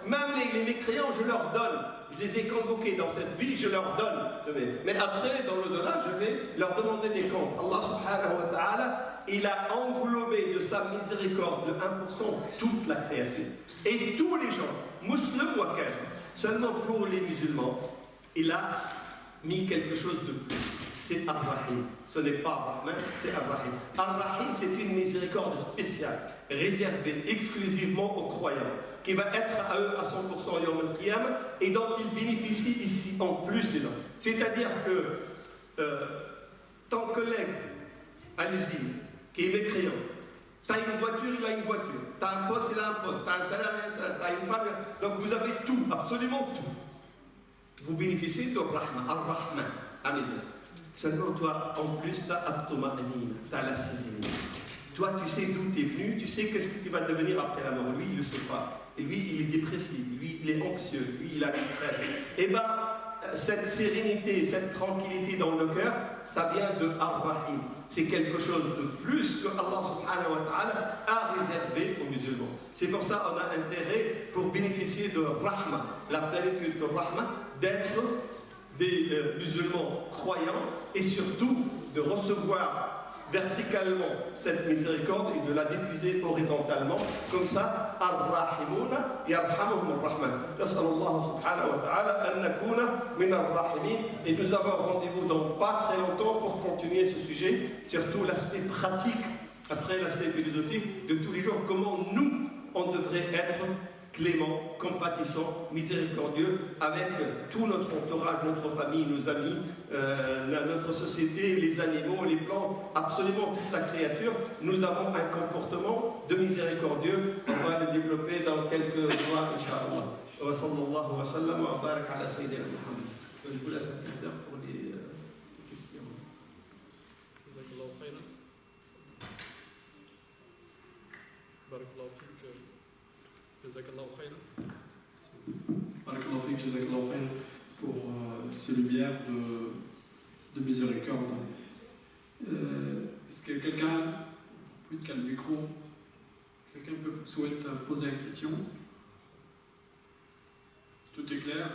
Speaker 2: Même les mécréants, je leur donne. Je les ai convoqués dans cette vie, je leur donne. Mais après, dans l'au-delà, je vais leur demander des comptes. Allah subhanahu wa ta'ala, il a englobé de sa miséricorde, de 1%, toute la créature. Et tous les gens, musulmans ou kafir, seulement pour les musulmans, il a mis quelque chose de plus. C'est Ar-Rahim. Ce n'est pas Ar-Rahman, c'est Ar-Rahim. Ar-Rahim, c'est une miséricorde spéciale, réservée exclusivement aux croyants. qui va être à eux à 100% Yawm al-Qiyamah et dont ils bénéficient ici en plus dedans. C'est-à-dire que ton collègue à l'usine qui est mécréant, tu as une voiture, il a une voiture, tu as un poste, il a un poste, tu as un salaire, tu as une femme, donc vous avez tout, absolument tout. Vous bénéficiez de Rahman, Ar-Rahman, Amizah. Seulement toi, en plus, tu as At-Tuma'nina, tu as la sérénité. Toi, tu sais d'où tu es venu, tu sais qu'est-ce que tu vas devenir après la mort. Lui, il ne le sait pas. Et lui, il est dépressif, lui, il est anxieux, lui, il a du stress. Eh bien, cette sérénité, cette tranquillité dans le cœur, ça vient de Ar-Rahim. C'est quelque chose de plus que Allah subhanahu wa ta'ala a réservé aux musulmans. C'est pour ça qu'on a intérêt, pour bénéficier de Rahma, la plénitude de Rahma, d'être des musulmans croyants et surtout de recevoir verticalement cette miséricorde et de la diffuser horizontalement. Comme ça, Ar-Rahimuna yarhamuhum ar-Rahman. Nas'alullah subhanahu wa ta'ala an nakuna min ar-Rahimin. Et nous avons rendez-vous dans pas très longtemps pour continuer ce sujet, surtout l'aspect pratique, après l'aspect philosophique de tous les jours, comment nous, on devrait être clément, compatissant, miséricordieux avec tout notre entourage, notre famille, nos amis, notre société, les animaux, les plantes, absolument toute la créature. Nous avons un comportement de miséricordieux. On va le développer dans quelques mois, Inch'Allah. Wa sallallahu wa sallam wa barak ala sayyidina Muhammad. Je vous laisse un quart d'heure pour les questions.
Speaker 1: Jazakallahu khayran. Barakallahu fik. Jazakallahu khayran. Barakallahu fik, jazakallahu khayran pour ces lumières de miséricorde. Est-ce que quelqu'un, plus de le micro, quelqu'un souhaite poser une question? Tout est clair?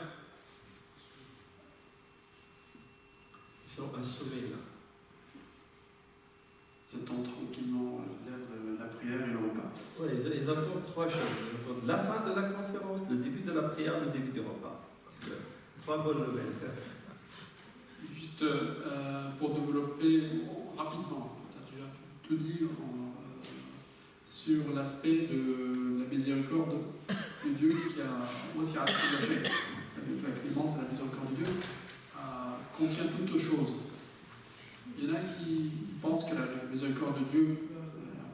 Speaker 2: Ils sont assommés là.
Speaker 1: Ils attendent tranquillement l'heure de la prière et le repas.
Speaker 2: Oui, ils attendent trois choses. Ils attendent la fin de la conférence, le début de la prière, le début du repas. Trois bonnes nouvelles.
Speaker 1: Juste pour développer rapidement, tu as déjà tout dit sur l'aspect de la miséricorde de Dieu qui a aussi partagé avec la clémence et la miséricorde de Dieu, contient toutes choses. Il y en a qui pensent que la miséricorde de Dieu,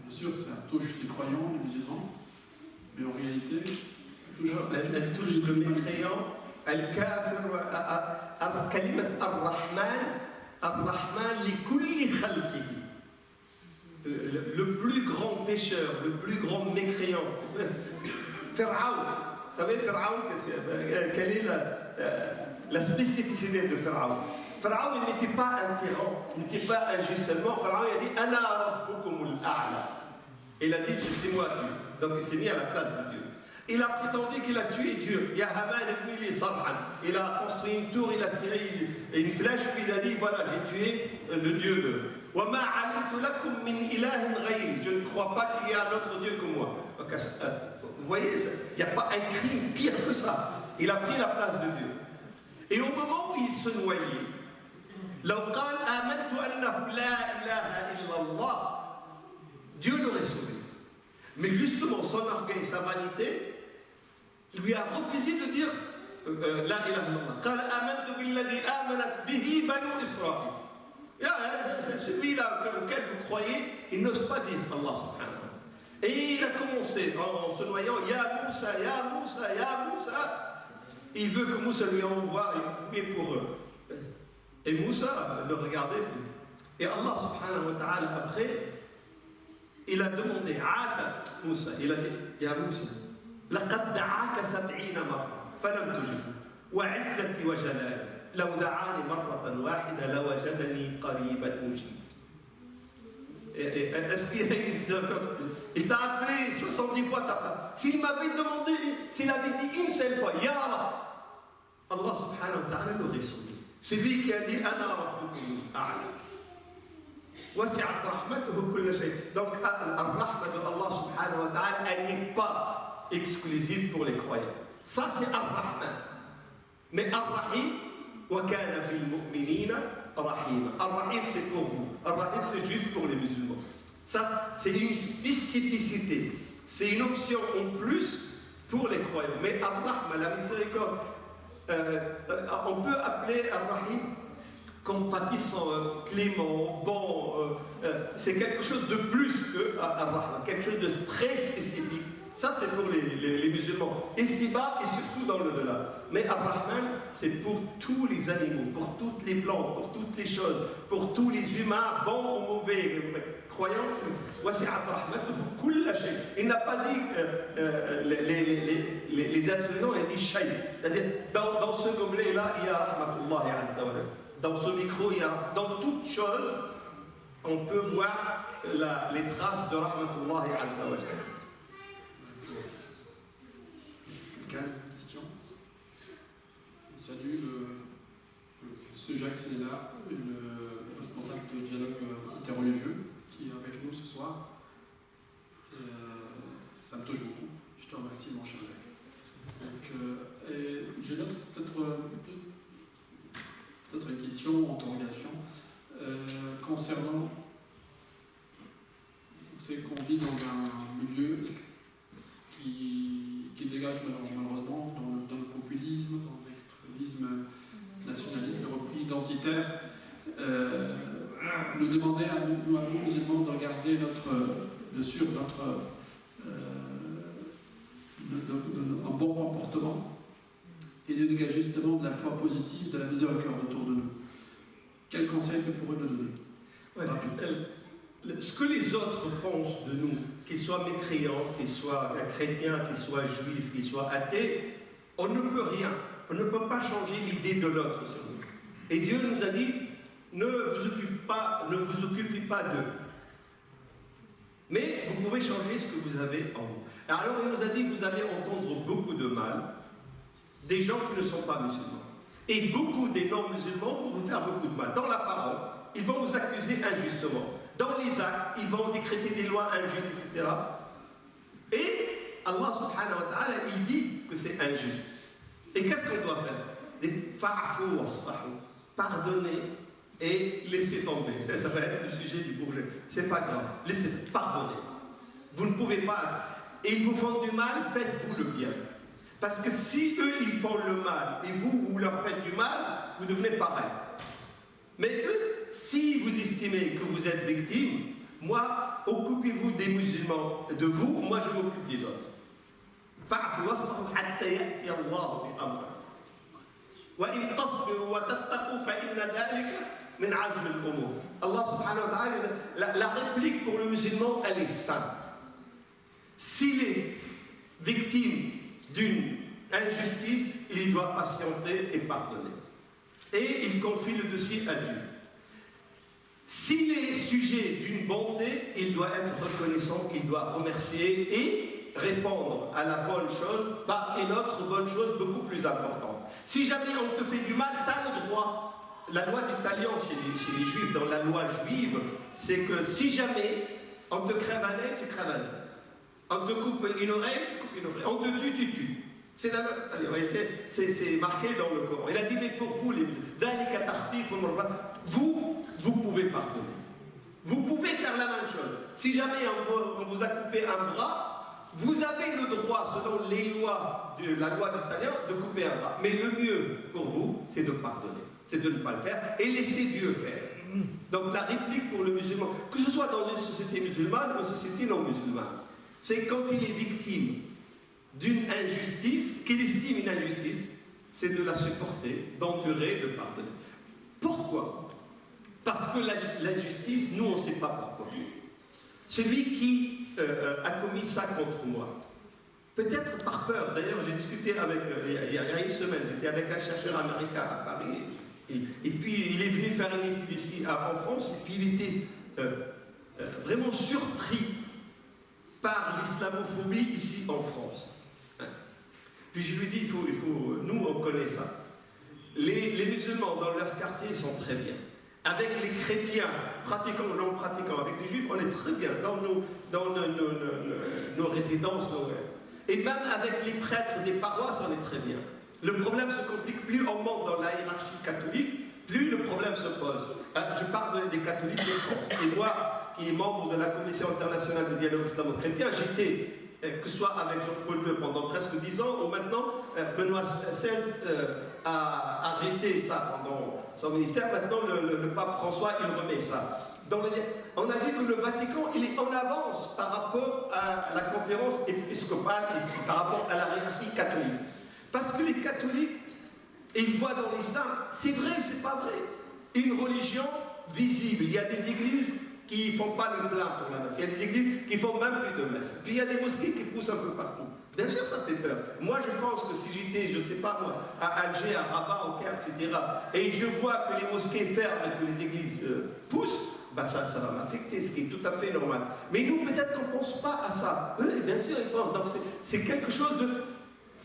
Speaker 1: bien sûr, ça touche les croyants, les musulmans, mais en réalité,
Speaker 2: elle touche le mécréant. Al-Kafir, Kalimat Ar-Rahman, Ar-Rahman li kulli khalqihi. Le plus grand pécheur, le plus grand mécréant. Pharaon. Vous savez, Pharaon, quelle est la spécificité de Pharaon? Pharaon n'était pas un tyran, il n'était pas injuste seulement. Pharaon a dit Ana rabbukumul a'la. Il a dit c'est moi Dieu. Donc il s'est mis à la place de Dieu. Il a prétendu qu'il a tué Dieu. Ya Haman ibn li Sab'an. Il a construit une tour, il a tiré une flèche, puis il a dit voilà, j'ai tué le Dieu de. Wa ma 'alimtu lakum min ilahin ghayri. Je ne crois pas qu'il y a un autre Dieu que moi. Vous voyez, il n'y a pas un crime pire que ça. Il a pris la place de Dieu. Et au moment où il se noyait, لو قال آمنت أنه لا إله إلا الله, Dieu l'aurait sauvé. Mais justement, son orgueil, sa vanité, lui a refusé de dire La ilaha illallah. قال آمنت بالذي آمنت به بنو إسرائيل. Celui-là auquel vous croyez, il n'ose pas dire Allah subhanahu. Et il a commencé en se noyant Ya Moussa, Ya Moussa, Ya Moussa. Il veut que Moussa lui envoie une poupée pour eux. Et Moussa le regardait. Et Allah subhanahu wa ta'ala après, il a demandé Aada Moussa. Il a dit Ya Moussa, لقد دعاك 70 مرة فلم تجب وعزتي وجلالي لو دعاني مرة واحدة لوجدني قريبا مجيب. Est-ce qu'il y a une miséricorde? Il t'a appelé 70 fois. S'il m'avait demandé, s'il avait dit une seule fois, Ya Allah, Allah subhanahu wa ta'ala l'aurait sauvé. C'est lui qui a dit Ana rabbukum a'la. Wasi'at rahmatuhu kulla shay. Donc, Ar-Rahma de Allah subhanahu wa ta'ala, elle n'est pas exclusive pour les croyants. Ça, c'est Ar-Rahman. Mais Ar-Rahim, wa kana fil mu'minina rahima. Ar-Rahim, c'est pour vous. Ar-Rahim, c'est juste pour les musulmans. Ça, c'est une spécificité. C'est une option en plus pour les croyants. Mais Ar-Rahma, la miséricorde, on peut appeler Ar-Rahim compatissant, clément, bon, c'est quelque chose de plus que Ar-Rahma, quelque chose de très spécifique. Ça, c'est pour les musulmans. Ici-bas et surtout dans le delà. Mais Ar-Rahman, c'est pour tous les animaux, pour toutes les plantes, pour toutes les choses, pour tous les humains, bons ou mauvais, croyants. Il n'a pas dit les êtres humains, il a dit shay. C'est-à-dire, dans ce gobelet-là, il y a Rahmatullah Azza wa Jalla. Dans ce micro, il y a, dans toute chose, on peut voir les traces de Rahmatullah Azza wa Jalla.
Speaker 1: Quelqu'un a une question? Salut, ce Jacques Sénéla, le responsable de dialogue interreligieux, qui est avec nous ce soir. Ça me touche beaucoup. Je te remercie, mon cher Jacques. Donc, je note peut-être une question, interrogation, concernant. On sait qu'on vit dans un milieu qui dégage malheureusement dans le populisme, dans l'extrémisme nationaliste, le repli identitaire. Nous demander à nous musulmans de regarder un bon comportement et de dégager justement de la foi positive, de la miséricorde autour de nous. Quel conseil que pourrait nous donner?
Speaker 2: Ce que les autres pensent de nous, qu'ils soient mécréants, qu'ils soient chrétiens, qu'ils soient juifs, qu'ils soient athées, on ne peut rien. On ne peut pas changer l'idée de l'autre sur nous. Et Dieu nous a dit, ne vous occupez pas d'eux. Mais vous pouvez changer ce que vous avez en vous. Alors il nous a dit, vous allez entendre beaucoup de mal des gens qui ne sont pas musulmans. Et beaucoup des non-musulmans vont vous faire beaucoup de mal. Dans la parole, ils vont vous accuser injustement. Dans les actes, ils vont décréter des lois injustes, etc. Et Allah subhanahu wa ta'ala, il dit que c'est injuste. Et qu'est-ce qu'on doit faire? Pardonner et laisser tomber. Ça va être le sujet du bourget. C'est pas grave. Laissez pardonner. Vous ne pouvez pas. Et ils vous font du mal, faites-vous le bien. Parce que si eux, ils font le mal et vous leur faites du mal, vous devenez pareil. Mais eux, si vous estimez que vous êtes victime, moi, occupez-vous des musulmans, de vous, moi je m'occupe des autres. Allah subhanahu wa ta'ala, la réplique pour le musulman, elle est simple. S'il est victime d'une injustice, il doit patienter et pardonner. Et il confie le dossier à Dieu. S'il est sujet d'une bonté, il doit être reconnaissant, il doit remercier et répondre à la bonne chose par une autre bonne chose beaucoup plus importante. Si jamais on te fait du mal, tu as le droit. La loi du talion chez les juifs, dans la loi juive, c'est que si jamais on te crève un œil, tu crèves un œil. On te coupe une oreille, tu coupes une oreille. On te tue, tu tues. C'est c'est marqué dans le Coran. Il a dit, mais pour vous, vous pouvez pardonner. Vous pouvez faire la même chose. Si jamais on vous a coupé un bras, vous avez le droit, selon les lois de la loi du talion, de couper un bras. Mais le mieux pour vous, c'est de pardonner. C'est de ne pas le faire et laisser Dieu faire. Donc la réplique pour le musulman, que ce soit dans une société musulmane ou une société non musulmane, c'est quand il est victime d'une injustice, qu'il estime une injustice, c'est de la supporter, d'endurer, de pardonner. Pourquoi? Parce que l'injustice, nous on ne sait pas pourquoi. Celui qui a commis ça contre moi, peut-être par peur, d'ailleurs j'ai discuté avec, il y a une semaine, j'étais avec un chercheur américain à Paris, et puis il est venu faire une étude ici en France, et puis il était vraiment surpris par l'islamophobie ici en France. Puis je lui dis, nous on connaît ça. Les musulmans dans leur quartier sont très bien. Avec les chrétiens, pratiquants ou non pratiquants, avec les juifs, on est très bien. Dans nos résidences, et même avec les prêtres des paroisses, on est très bien. Le problème se complique, plus on monte dans la hiérarchie catholique, plus le problème se pose. Je parle des catholiques de France. Et moi, qui est membre de la Commission internationale de dialogue islamo-chrétien, j'étais que ce soit avec Jean-Paul II pendant presque 10 ans, ou maintenant Benoît XVI a arrêté ça pendant son ministère. Maintenant, le pape François, il remet ça. On a vu que le Vatican, il est en avance par rapport à la conférence épiscopale ici, par rapport à la hiérarchie catholique. Parce que les catholiques, ils voient dans l'islam, c'est vrai ou c'est pas vrai, une religion visible. Il y a des églises qui ne font pas le plein pour la messe. Il y a des églises qui font même plus de messe. Puis il y a des mosquées qui poussent un peu partout. Bien sûr, ça fait peur. Moi, je pense que si j'étais, je ne sais pas moi, à Alger, à Rabat, au Caire, etc., et je vois que les mosquées ferment et que les églises poussent, ben ça va m'affecter, ce qui est tout à fait normal. Mais nous, peut-être qu'on ne pense pas à ça. Eux, bien sûr, ils pensent. Donc c'est quelque chose de...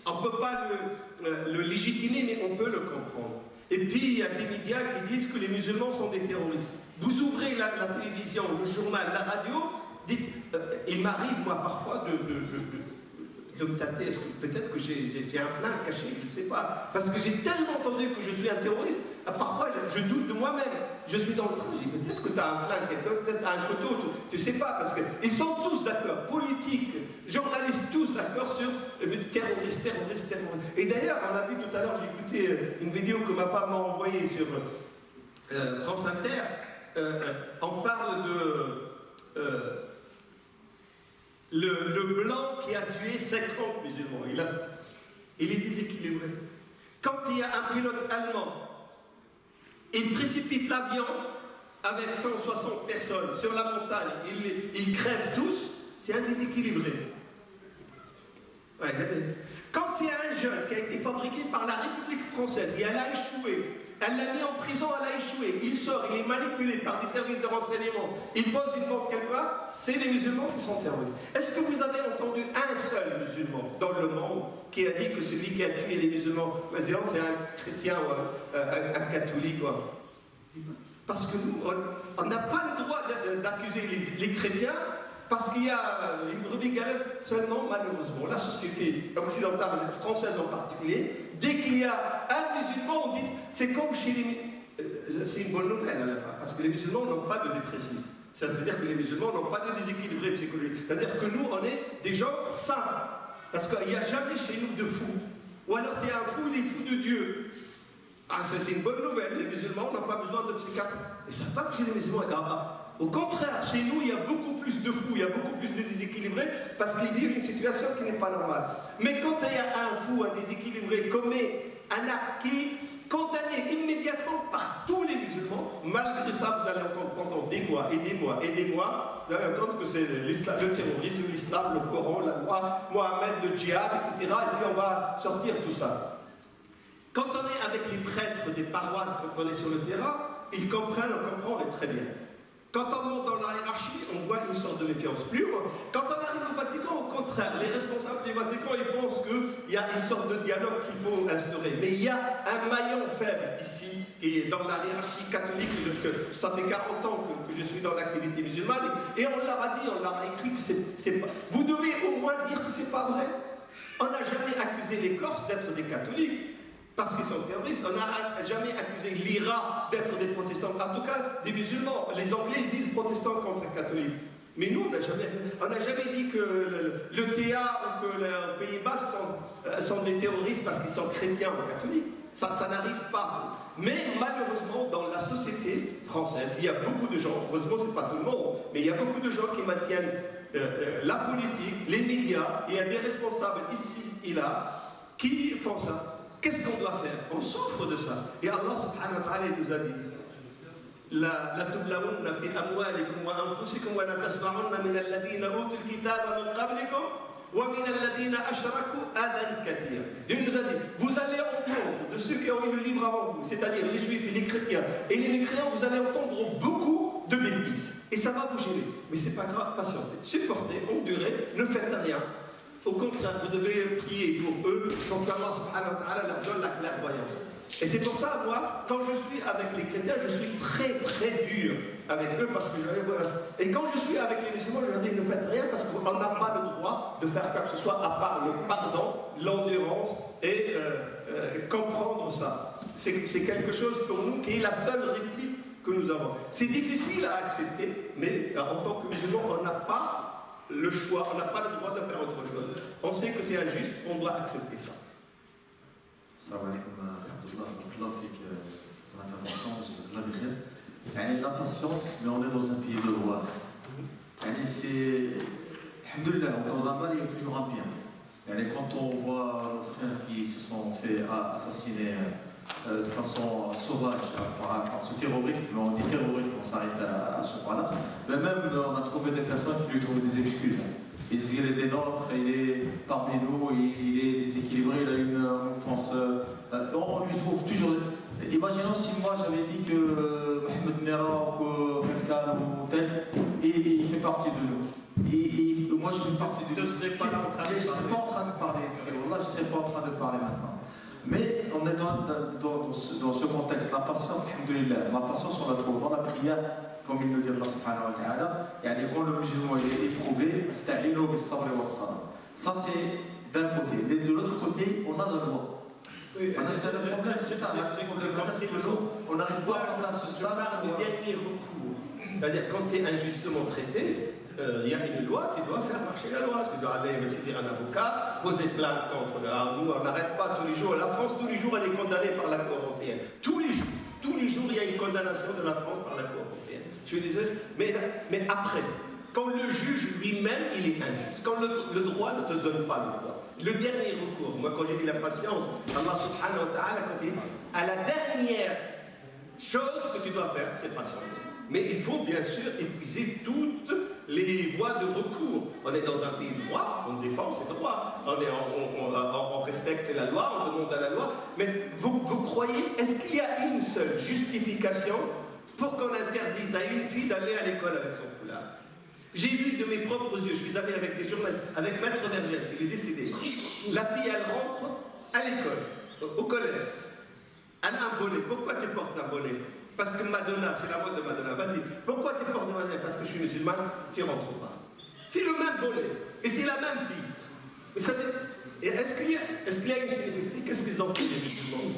Speaker 2: On ne peut pas le légitimer, mais on peut le comprendre. Et puis, il y a des médias qui disent que les musulmans sont des terroristes. Vous ouvrez la télévision, le journal, la radio, dites, il m'arrive, moi, parfois, de me tâter. Est-ce que peut-être que j'ai un flingue caché, je ne sais pas. Parce que j'ai tellement entendu que je suis un terroriste, parfois, je doute de moi-même. Je suis dans le train, je dis, peut-être que tu as un flingue, peut-être tu as un couteau, tu ne sais pas. Parce qu'ils sont tous d'accord, politiques, journalistes, tous d'accord sur terroriste. Et d'ailleurs, on a vu tout à l'heure, j'ai écouté une vidéo que ma femme m'a envoyée sur France Inter. On parle de le blanc qui a tué 50 musulmans. Il est déséquilibré. Quand il y a un pilote allemand, il précipite l'avion avec 160 personnes sur la montagne, ils crèvent tous, c'est un déséquilibré. Ouais. Quand c'est un jeune qui a été fabriqué par la République française et elle a échoué, elle l'a mis en prison, elle a échoué, il sort, il est manipulé par des services de renseignement, il pose une bombe quelque part, c'est les musulmans qui sont terroristes. Est-ce que vous avez entendu un seul musulman dans le monde qui a dit que celui qui a tué les musulmans, c'est un chrétien ou un catholique? Parce que nous, on n'a pas le droit d'accuser les chrétiens, parce qu'il y a une brebis galette seulement, malheureusement. La société occidentale, française en particulier, dès qu'il y a un musulman, on dit c'est comme chez les... C'est une bonne nouvelle à la fin, parce que les musulmans n'ont pas de dépressifs. Ça veut dire que les musulmans n'ont pas de déséquilibré psychologique. C'est-à-dire que nous, on est des gens sains. Parce qu'il n'y a jamais chez nous de fous. Ou alors c'est un fou, il est fou de Dieu. Ah, ça c'est une bonne nouvelle. Les musulmans n'ont pas besoin de psychiatre. Et ça ne veut pas que chez les musulmans, au contraire, chez nous, il y a beaucoup plus de fous, il y a beaucoup plus de déséquilibrés, parce qu'ils vivent une situation qui n'est pas normale. Mais quand il y a un fou, un déséquilibré, commet un acte qui est condamné immédiatement par tous les musulmans, malgré ça, vous allez entendre pendant des mois et des mois et des mois, vous allez entendre que c'est le terrorisme, l'islam, le Coran, la loi, Mohamed, le djihad, etc. Et puis on va sortir tout ça. Quand on est avec les prêtres des paroisses, quand on est sur le terrain, ils comprennent, on comprend, on est très bien. Quand on monte dans la hiérarchie, on voit une sorte de méfiance. Plus quand on arrive au Vatican, au contraire, les responsables du Vatican, ils pensent qu'il y a une sorte de dialogue qu'il faut instaurer. Mais il y a un maillon faible ici, et dans la hiérarchie catholique, ça fait 40 ans que je suis dans l'activité musulmane, et on leur a dit, on leur a écrit que c'est pas... Vous devez au moins dire que c'est pas vrai. On n'a jamais accusé les Corses d'être des catholiques. Parce qu'ils sont terroristes, on n'a jamais accusé l'IRA d'être des protestants, en tout cas des musulmans. Les Anglais disent protestants contre catholiques. Mais nous, on n'a jamais dit que le TA ou que les Pays-Bas sont des terroristes parce qu'ils sont chrétiens ou catholiques. Ça n'arrive pas. Mais malheureusement, dans la société française, il y a beaucoup de gens, heureusement ce n'est pas tout le monde, mais il y a beaucoup de gens qui maintiennent la politique, les médias, il y a des responsables ici et là qui font ça. Qu'est-ce qu'on doit faire? On souffre de ça. Et Allah subhanahu wa ta'ala nous a dit La tublawunna fi amwalikum wa anfusikum wa la tasma'unna min alladhina utul kitaba min qablikum wa min alladhina ashraku adan kathir. Il nous a dit vous allez entendre de ceux qui ont eu le livre avant vous, c'est-à-dire les juifs et les chrétiens. Et les mécréants, vous allez entendre beaucoup de bêtises. Et ça va vous gêner. Mais c'est pas grave, patientez, supportez, endurez, ne faites rien. Au contraire, vous devez prier pour eux, pour qu'Allah subhanahu wa ta'ala leur donne la clairvoyance. Et c'est pour ça, moi, quand je suis avec les chrétiens, je suis très très dur avec eux, parce que et quand je suis avec les musulmans, je leur dis ne faites rien, parce qu'on n'a pas le droit de faire quoi que ce soit, à part le pardon, l'endurance et comprendre ça. C'est quelque chose pour nous qui est la seule réplique que nous avons. C'est difficile à accepter, mais en tant que musulmans, on n'a pas le choix, on n'a pas le droit de faire autre chose. On sait que c'est injuste, on doit accepter ça.
Speaker 3: Salam alaikum, Abdullah, fik ton intervention, jazakallah bi khair. Yani la patience, mais on est dans un pays de droit. Yani c'est, alhamdoulilah, dans un mal il y a toujours un bien. Yani quand on voit nos frères qui se sont fait assassiner de façon sauvage par ce terroriste, mais on dit terroriste, on s'arrête à ce point-là, mais même on a trouvé des personnes qui lui trouvent des excuses. Ils disent qu'il est des nôtres, il est parmi nous, il est déséquilibré, il a une enfance. On lui trouve toujours. Imaginons si moi j'avais dit que Mohamed Nera ou quelqu'un ou tel, il fait partie de nous. Moi je fais partie de nous. Je ne serais pas en train de parler ici, je ne serais pas en train de parler maintenant. Mais on est dans ce contexte, la patience, alhamdoulilah, la patience on la trouve dans la prière, comme il nous dit Allah subhanahu wa ta'ala, et quand le musulman est éprouvé, ça c'est d'un côté, mais de l'autre côté, on a la loi. Oui, c'est le problème, c'est ça, le problème, c'est que on n'arrive pas à passer à ce stade.
Speaker 2: Le dernier recours, c'est-à-dire quand tu es injustement traité, il y a une loi, tu dois faire marcher la loi, tu dois aller saisir un avocat, poser plainte contre nous, on n'arrête pas tous les jours. La France, tous les jours, elle est condamnée par la Cour européenne. Tous les jours, il y a une condamnation de la France par la Cour européenne. Je suis désolé, mais après, quand le juge lui-même, il est injuste, quand le droit ne te donne pas le droit, le dernier recours, moi quand j'ai dit la patience, Allah subhanahu wa ta'ala, quand il dit, à la dernière chose que tu dois faire, c'est patience. Mais il faut bien sûr épuiser toutes les voies de recours. On est dans un pays de droit, on défend ses droits, on respecte la loi, on demande à la loi. Mais vous croyez, est-ce qu'il y a une seule justification pour qu'on interdise à une fille d'aller à l'école avec son foulard? J'ai vu de mes propres yeux, je suis allé avec des journalistes, avec Maître Vergès, il est décédé. La fille, elle rentre à l'école, au collège. Elle a un bonnet. Pourquoi tu portes un bonnet? Parce que Madonna, c'est la mode de Madonna. Vas-y. Pourquoi tu portes un bonnet? Parce que je suis musulmane, tu ne rentres pas. C'est le même bonnet. Et c'est la même fille. Est-ce qu'il y a une signification? Qu'est-ce qu'ils ont fait les musulmans?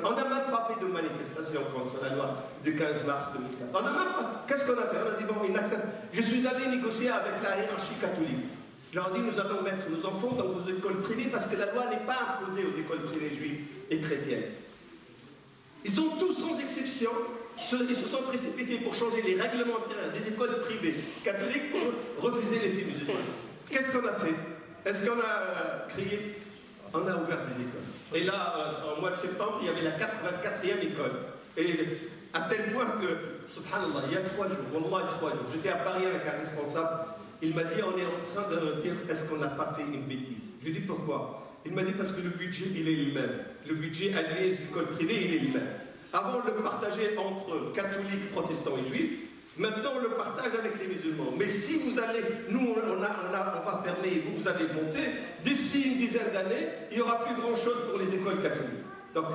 Speaker 2: On n'a même pas fait de manifestation contre la loi du 15 mars 2004. On n'a même pas. Qu'est-ce qu'on a fait? On a dit bon, il accepte. Je suis allé négocier avec la hiérarchie catholique. Je leur ai dit nous allons mettre nos enfants dans vos écoles privées parce que la loi n'est pas imposée aux écoles privées juives et chrétiennes. Ils ont tous, sans exception, ils se sont précipités pour changer les réglementaires des écoles privées catholiques pour refuser les filles musulmanes. Qu'est-ce qu'on a fait? Est-ce qu'on a crié? On a ouvert des écoles. Et là, au mois de septembre, il y avait la 84e école. Et à tel point que, subhanallah, il y a 3 jours, wallah, 3 jours, j'étais à Paris avec un responsable, il m'a dit, on est en train de dire, est-ce qu'on n'a pas fait une bêtise? Je lui ai dit, pourquoi? Il m'a dit, parce que le budget, il est le même. Le budget alloué aux écoles privées, il est le même. Avant, on le partageait entre catholiques, protestants et juifs. Maintenant, on le partage avec les musulmans. Mais si vous allez, nous, on va fermer et vous allez monter, d'ici une dizaine d'années, il n'y aura plus grand-chose pour les écoles catholiques. Donc,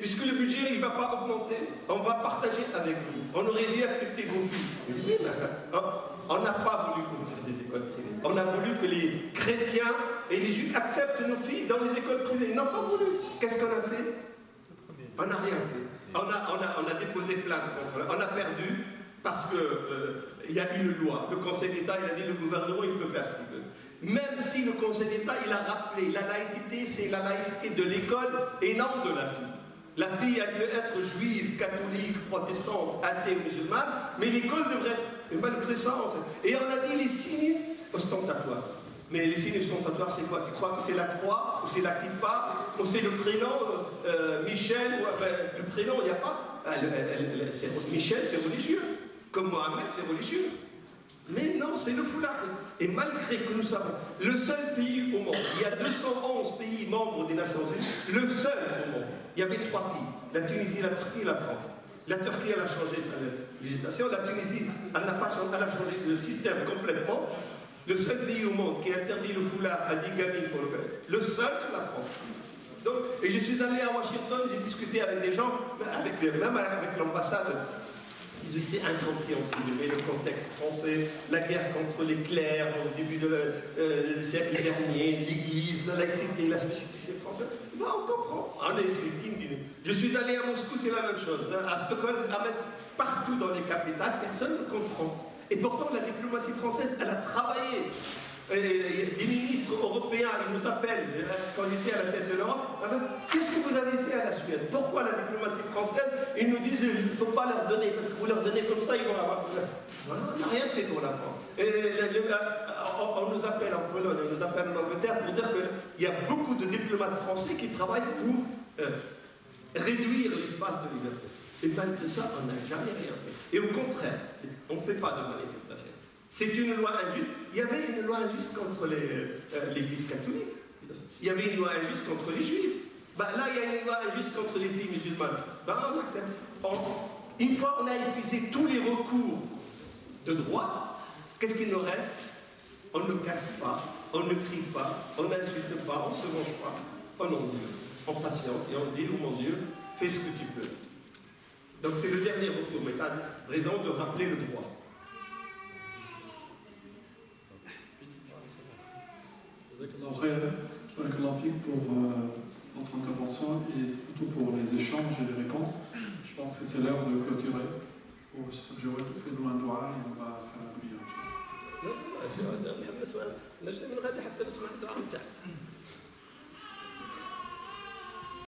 Speaker 2: puisque le budget ne va pas augmenter, on va partager avec vous. On aurait dû accepter vos filles. On n'a pas voulu ouvrir des écoles privées. On a voulu que les chrétiens et les juifs acceptent nos filles dans les écoles privées. Ils n'ont pas voulu. Qu'est-ce qu'on a fait? On n'a rien fait. On a déposé plainte contre eux. On a perdu parce qu'il y a une loi. Le Conseil d'État, il a dit le gouvernement, il peut faire ce qu'il veut. Même si le Conseil d'État, il a rappelé, la laïcité, c'est la laïcité de l'école et non de la fille. La fille, elle peut être juive, catholique, protestante, athée, musulmane, mais l'école devrait être, et malgré ça, et on a dit les signes ostentatoires. Mais les signes ostentatoires, c'est quoi? Tu crois que c'est la croix, ou c'est la kippa, ou c'est le prénom, Michel, ou le prénom, il n'y a pas. Michel, c'est religieux. Comme Mohamed, c'est religieux. Mais non, c'est le foulard. Et malgré que nous savons, le seul pays au monde, il y a 211 pays membres des Nations Unies, le seul au monde, il y avait 3 pays, la Tunisie, la Turquie et la France. La Turquie, elle a changé sa législation, la Tunisie, elle a changé le système complètement. Le seul pays au monde qui interdit le foulard à 10 gamines pour le faire, le seul, c'est la France. Donc, et je suis allé à Washington, j'ai discuté avec des gens, même avec l'ambassade. Ils disaient c'est incompréhensible, mais le contexte français, la guerre contre les clercs au début du siècle dernier, l'Église, la laïcité, la spécificité française, ben on comprend. On est victime d'une. Je suis allé à Moscou, c'est la même chose. À Stockholm, partout dans les capitales, personne ne comprend. Et pourtant, la diplomatie française, elle a travaillé. Et des ministres européens ils nous appellent quand on était à la tête de l'Europe. Qu'est-ce que vous avez fait à la Suède? Pourquoi la diplomatie française? Ils nous disent il ne faut pas leur donner, parce que vous leur donnez comme ça, ils vont avoir. Voilà, on n'a rien fait pour la France. On nous appelle en Pologne, on nous appelle en Angleterre pour dire qu'il y a beaucoup de diplomates français qui travaillent pour réduire l'espace de liberté. Et malgré ça, on n'a jamais rien fait. Et au contraire, on ne fait pas de manifestation. C'est une loi injuste. Il y avait une loi injuste contre l'Église catholique. Il y avait une loi injuste contre les Juifs. Là, il y a une loi injuste contre les filles musulmanes. On accepte. Une fois on a épuisé tous les recours de droit, qu'est-ce qu'il nous reste? On ne casse pas, on ne crie pas, on n'insulte pas, on ne se venge pas. On endure, on patiente et on dit, oh mon Dieu, fais ce que tu peux. Donc c'est le dernier recours, mais tu as raison de rappeler le droit.
Speaker 1: Barakallahu Fik pour votre intervention et surtout pour les échanges et les réponses. Je pense que c'est l'heure de clôturer. Je fais nous un doigt et on va faire la prière.